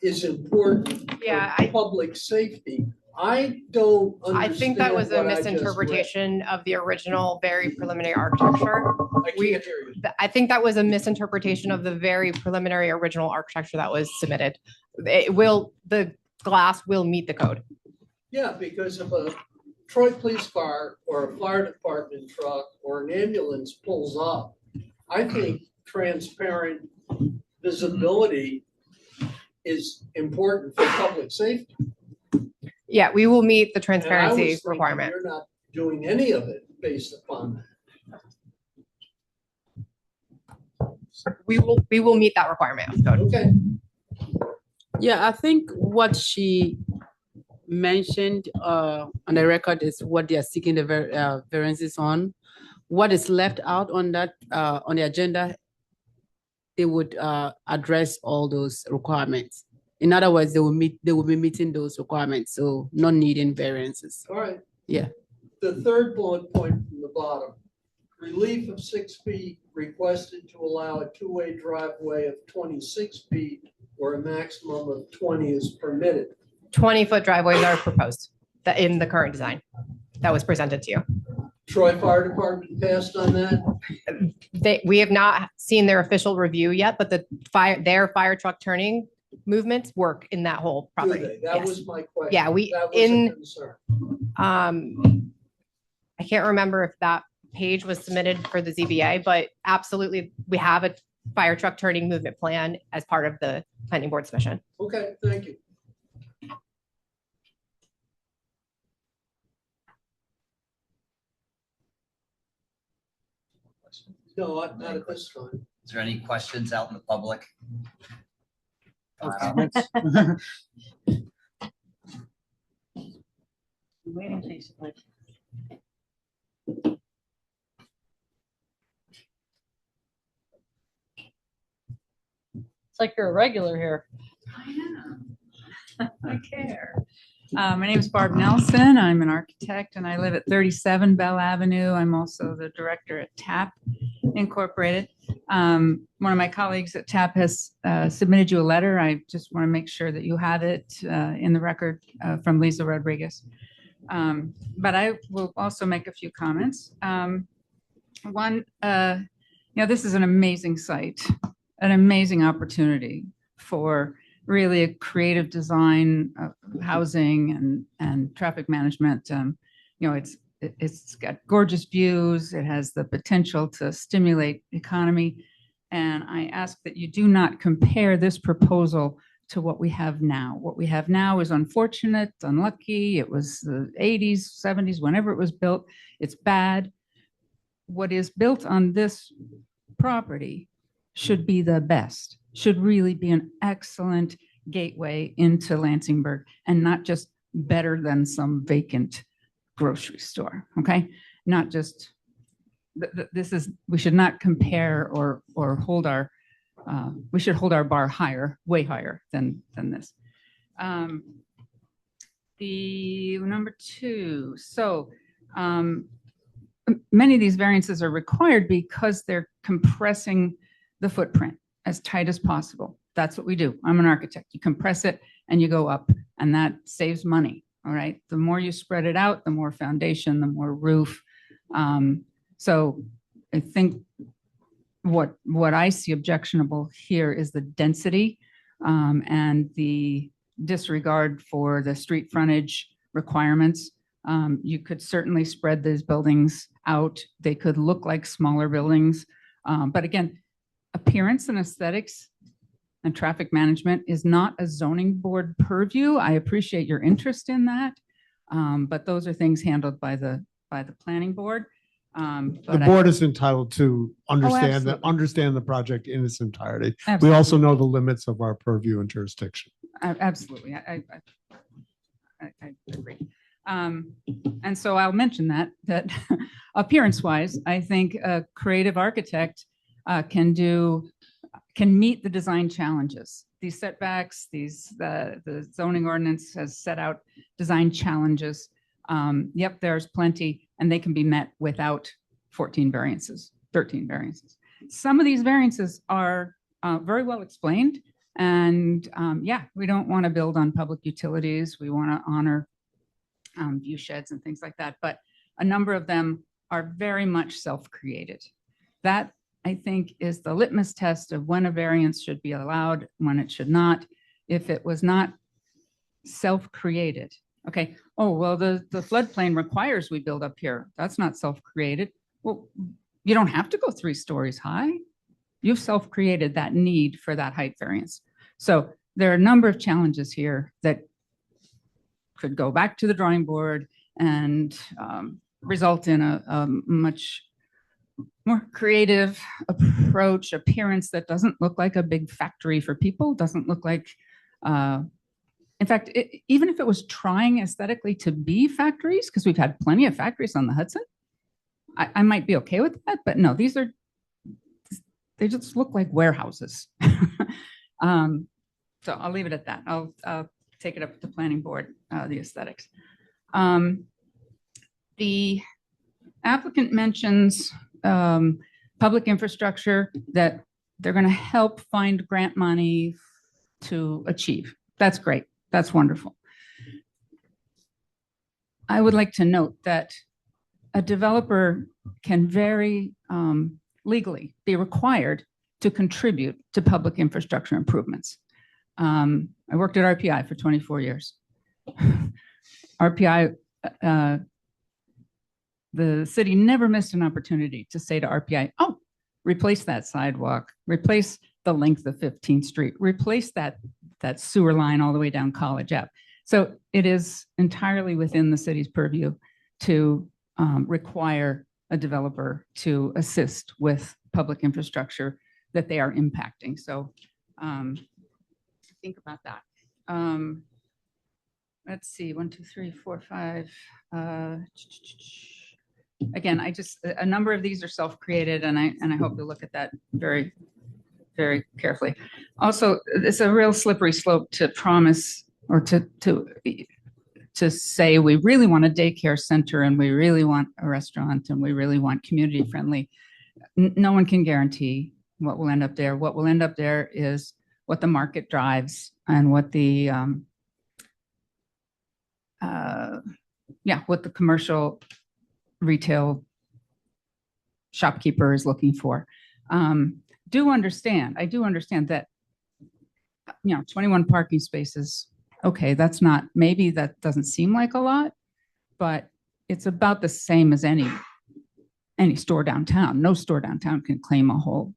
is important Yeah, for public safety. I don't I think that was a understand what I just read. misinterpretation of the original very preliminary architecture. I can't hear you. I think that was a misinterpretation of the very preliminary original architecture that was submitted. The glass will meet the code. Yeah, because if a Troy police car or a fire department truck or an ambulance pulls up, I think transparent visibility is important for public safety. Yeah, we will meet the And I was transparency thinking requirement. You're not doing any of it based upon that. We will meet that requirement. of code. Okay. Yeah, I think what she mentioned on the record is what they are seeking the variances on. What is left out on that, on the agenda, they would address all those requirements. In other words, they will be meeting those requirements, so not needing variances. All right. Yeah. The third bullet point from the bottom, relief of 6 feet requested to allow a two-way driveway of 26 feet or a maximum of 20 is permitted? 20-foot driveways are proposed that in the current design that was presented to you. Troy Fire Department passed on that? We have not seen their official review yet, but their fire truck turning movements work in that whole Do property. they? That Yes. was my question. Yeah, That was a concern. I can't remember if that page was submitted for the ZBA, but absolutely, we have a fire truck turning movement plan as part of the planning board submission. Okay, thank you. No, not at this time. Is there any questions out in the public? Waiting patiently. It's like you're a regular here. I am. I care. My name is Barb Nelson. I'm an architect and I live at 37 Bell Avenue. I'm also the director at TAP Incorporated. One of my colleagues at TAP has submitted you a letter. I just want to make sure that you have it in the record from Lisa Rodriguez. But I will also make a few comments. One, this is an amazing site, an amazing opportunity for really a creative design of housing and traffic management. It's got gorgeous views. It has the potential to stimulate economy. And I ask that you do not compare this proposal to what we have now. What we have now is unfortunate, unlucky. It was the 80s, 70s, whenever it was built. It's bad. What is built on this property should be the best, should really be an excellent gateway into Lansingburg and not just better than some vacant grocery store, okay? Not just, we should not compare or hold our, we should hold our bar higher, way higher than this. The number two, so many of these variances are required because they're compressing the footprint as tight as possible. That's what we do. I'm an architect. You compress it and you go up, and that saves money. All right. The more you spread it out, the more foundation, the more roof. So I think what I see objectionable here is the density and the disregard for the street frontage requirements. You could certainly spread these buildings out. They could look like smaller buildings. But again, appearance and aesthetics and traffic management is not a zoning board purview. I appreciate your interest in that. But those are things handled by the planning board. The board is entitled to understand the project in its entirety. We also know the limits of our purview and jurisdiction. Absolutely. I agree. And so I'll mention that appearance wise, I think a creative architect can meet the design challenges. These setbacks, the zoning ordinance has set out design challenges. Yep, there's plenty, and they can be met without 14 variances, 13 variances. Some of these variances are very well explained. And we don't want to build on public utilities. We want to honor view sheds and things like that. But a number of them are very much self-created. That, I think, is the litmus test of when a variance should be allowed, when it should not. If it was not self-created, okay, oh, well, the floodplain requires we build up here. That's not self-created. Well, you don't have to go 3 stories high. You've self-created that need for that height variance. So there are a number of challenges here that could go back to the drawing board and result in a much more creative approach, appearance that doesn't look like a big factory for people, doesn't look like, in fact, even if it was trying aesthetically to be factories, because we've had plenty of factories on the Hudson, I might be okay with that, but no, they just look like warehouses. So I'll leave it at that. I'll take it up to the planning board, the aesthetics. The applicant mentions public infrastructure, that they're going to help find grant money to achieve. That's great. That's wonderful. I would like to note that a developer can very legally be required to contribute to public infrastructure improvements. I worked at RPI for 24 years. RPI, the city never missed an opportunity to say to RPI, oh, replace that sidewalk, replace the length of 15th Street, replace that sewer line all the way down College Ave. So it is entirely within the city's purview to require a developer to assist with public infrastructure that they are impacting. So think about that. Let's see, 1, 2, 3, 4, 5. Again, a number of these are self-created, and I hope you'll look at that very, very carefully. Also, it's a real slippery slope to promise or to say we really want a daycare center and we really want a restaurant and we really want community friendly. No one can guarantee what will end up there. What will end up there is what the market drives and what the what the commercial retail shopkeeper is looking for. I do understand that 21 parking spaces. Okay, maybe that doesn't seem like a lot, but it's about the same as any store downtown. No store downtown can claim a whole,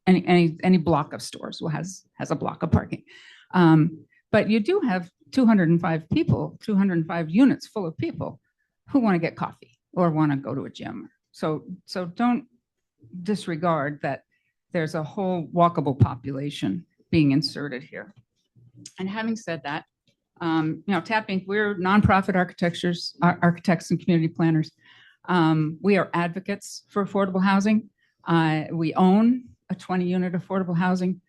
any block of stores has a block of parking. But you do have 205 units full of people who want to get coffee or want to go to a gym. So don't disregard that there's a whole walkable population being inserted here. And having said that, Tap Inc., we're nonprofit architects and community planners. We are advocates for affordable housing. We own a 20-unit affordable housing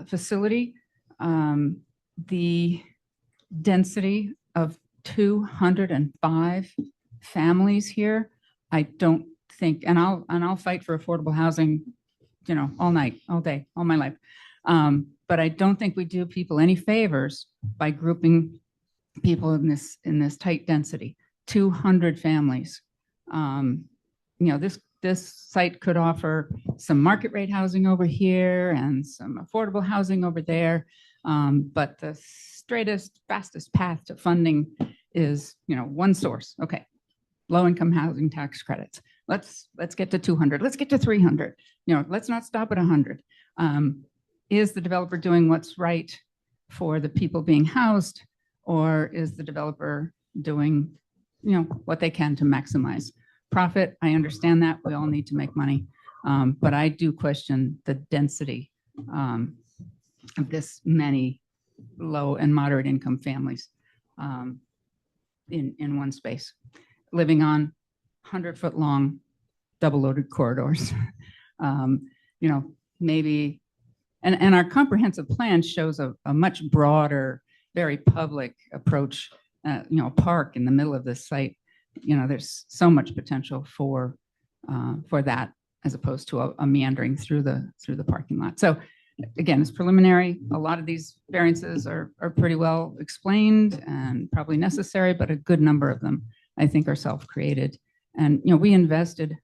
facility. The density of 205 families here, I don't think, and I'll fight for affordable housing, all night, all day, all my life. But I don't think we do people any favors by grouping people in this tight density. 200 families. This site could offer some market rate housing over here and some affordable housing over there. But the straightest, fastest path to funding is, one source. Okay, low-income housing tax credits. Let's get to 200. Let's get to 300. Let's not stop at 100. Is the developer doing what's right for the people being housed, or is the developer doing, what they can to maximize profit? I understand that we all need to make money, but I do question the density of this many low and moderate income families in one space, living on 100-foot long double-loaded corridors. Maybe. And our comprehensive plan shows a much broader, very public approach, a park in the middle of this site. There's so much potential for that as opposed to a meandering through the parking lot. So again, it's preliminary. A lot of these variances are pretty well explained and probably necessary, but a good number of them, I think, are self-created. And, we invested,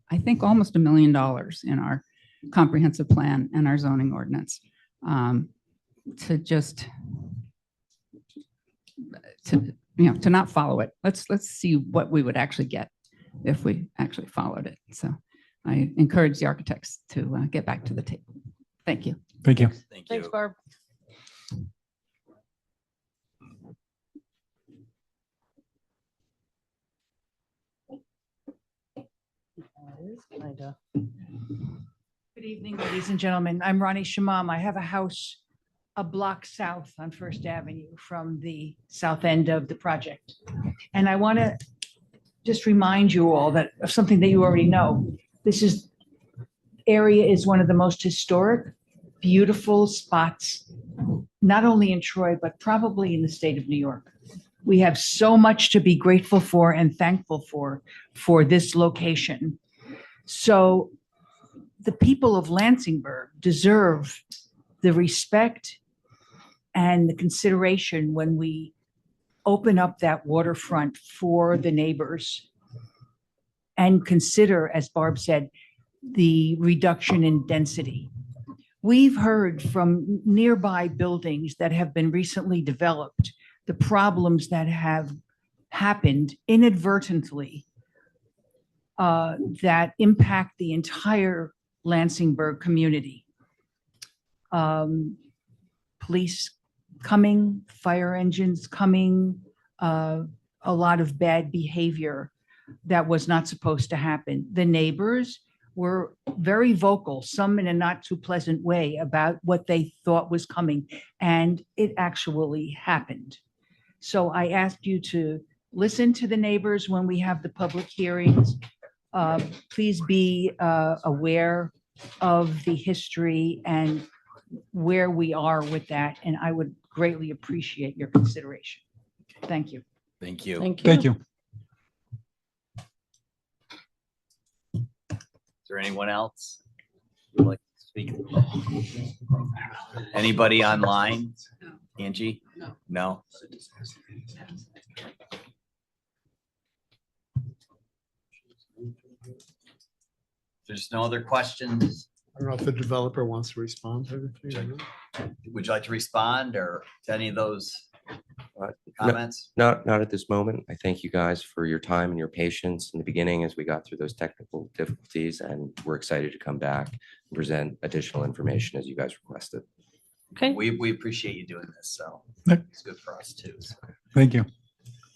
I think, almost $1 million in our comprehensive plan and our zoning ordinance to not follow it. Let's see what we would actually get if we actually followed it. So I encourage the architects to get back to the table. Thank you. Thank you. Thanks, Barb. Good evening, ladies and gentlemen. I'm Ronnie Shamam. I have a house a block south on First Avenue from the south end of the project. And I want to just remind you all that of something that you already know. This area is one of the most historic, beautiful spots, not only in Troy, but probably in the state of New York. We have so much to be grateful for and thankful for this location. So the people of Lansingburg deserve the respect and the consideration when we open up that waterfront for the neighbors and consider, as Barb said, the reduction in density. We've heard from nearby buildings that have been recently developed, the problems that have happened inadvertently that impact the entire Lansingburg community. Police coming, fire engines coming, a lot of bad behavior that was not supposed to happen. The neighbors were very vocal, some in a not too pleasant way, about what they thought was coming, and it actually happened. So I asked you to listen to the neighbors when we have the public hearings. Please be aware of the history and where we are with that, and I would greatly appreciate your consideration. Thank you. Thank you. Thank you. Is there anyone else who'd like to speak? Anybody online? Angie? No. There's no other questions. I don't know if the developer wants to respond to everything. Would you like to respond or to any of those comments? Not at this moment. I thank you guys for your time and your patience in the beginning as we got through those technical difficulties, and we're excited to come back and present additional information as you guys requested. Okay. We appreciate you doing this, so Yep. it's good for us too. So. Thank you.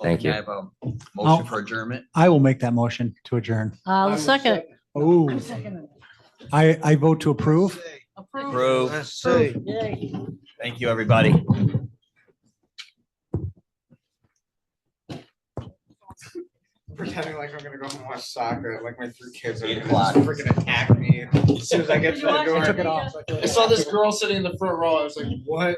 Thank Can I you. have a motion for adjournment? I will make that motion to adjourn. I'll second. Oh, I vote to approve. Approve. Yay. Thank you, everybody. Pretending like I'm gonna go home and watch soccer, like my 3 kids are 8 gonna o'clock. freaking attack me as soon as I get to the door. I took it off. I saw this girl sitting in the front row. I was like, what?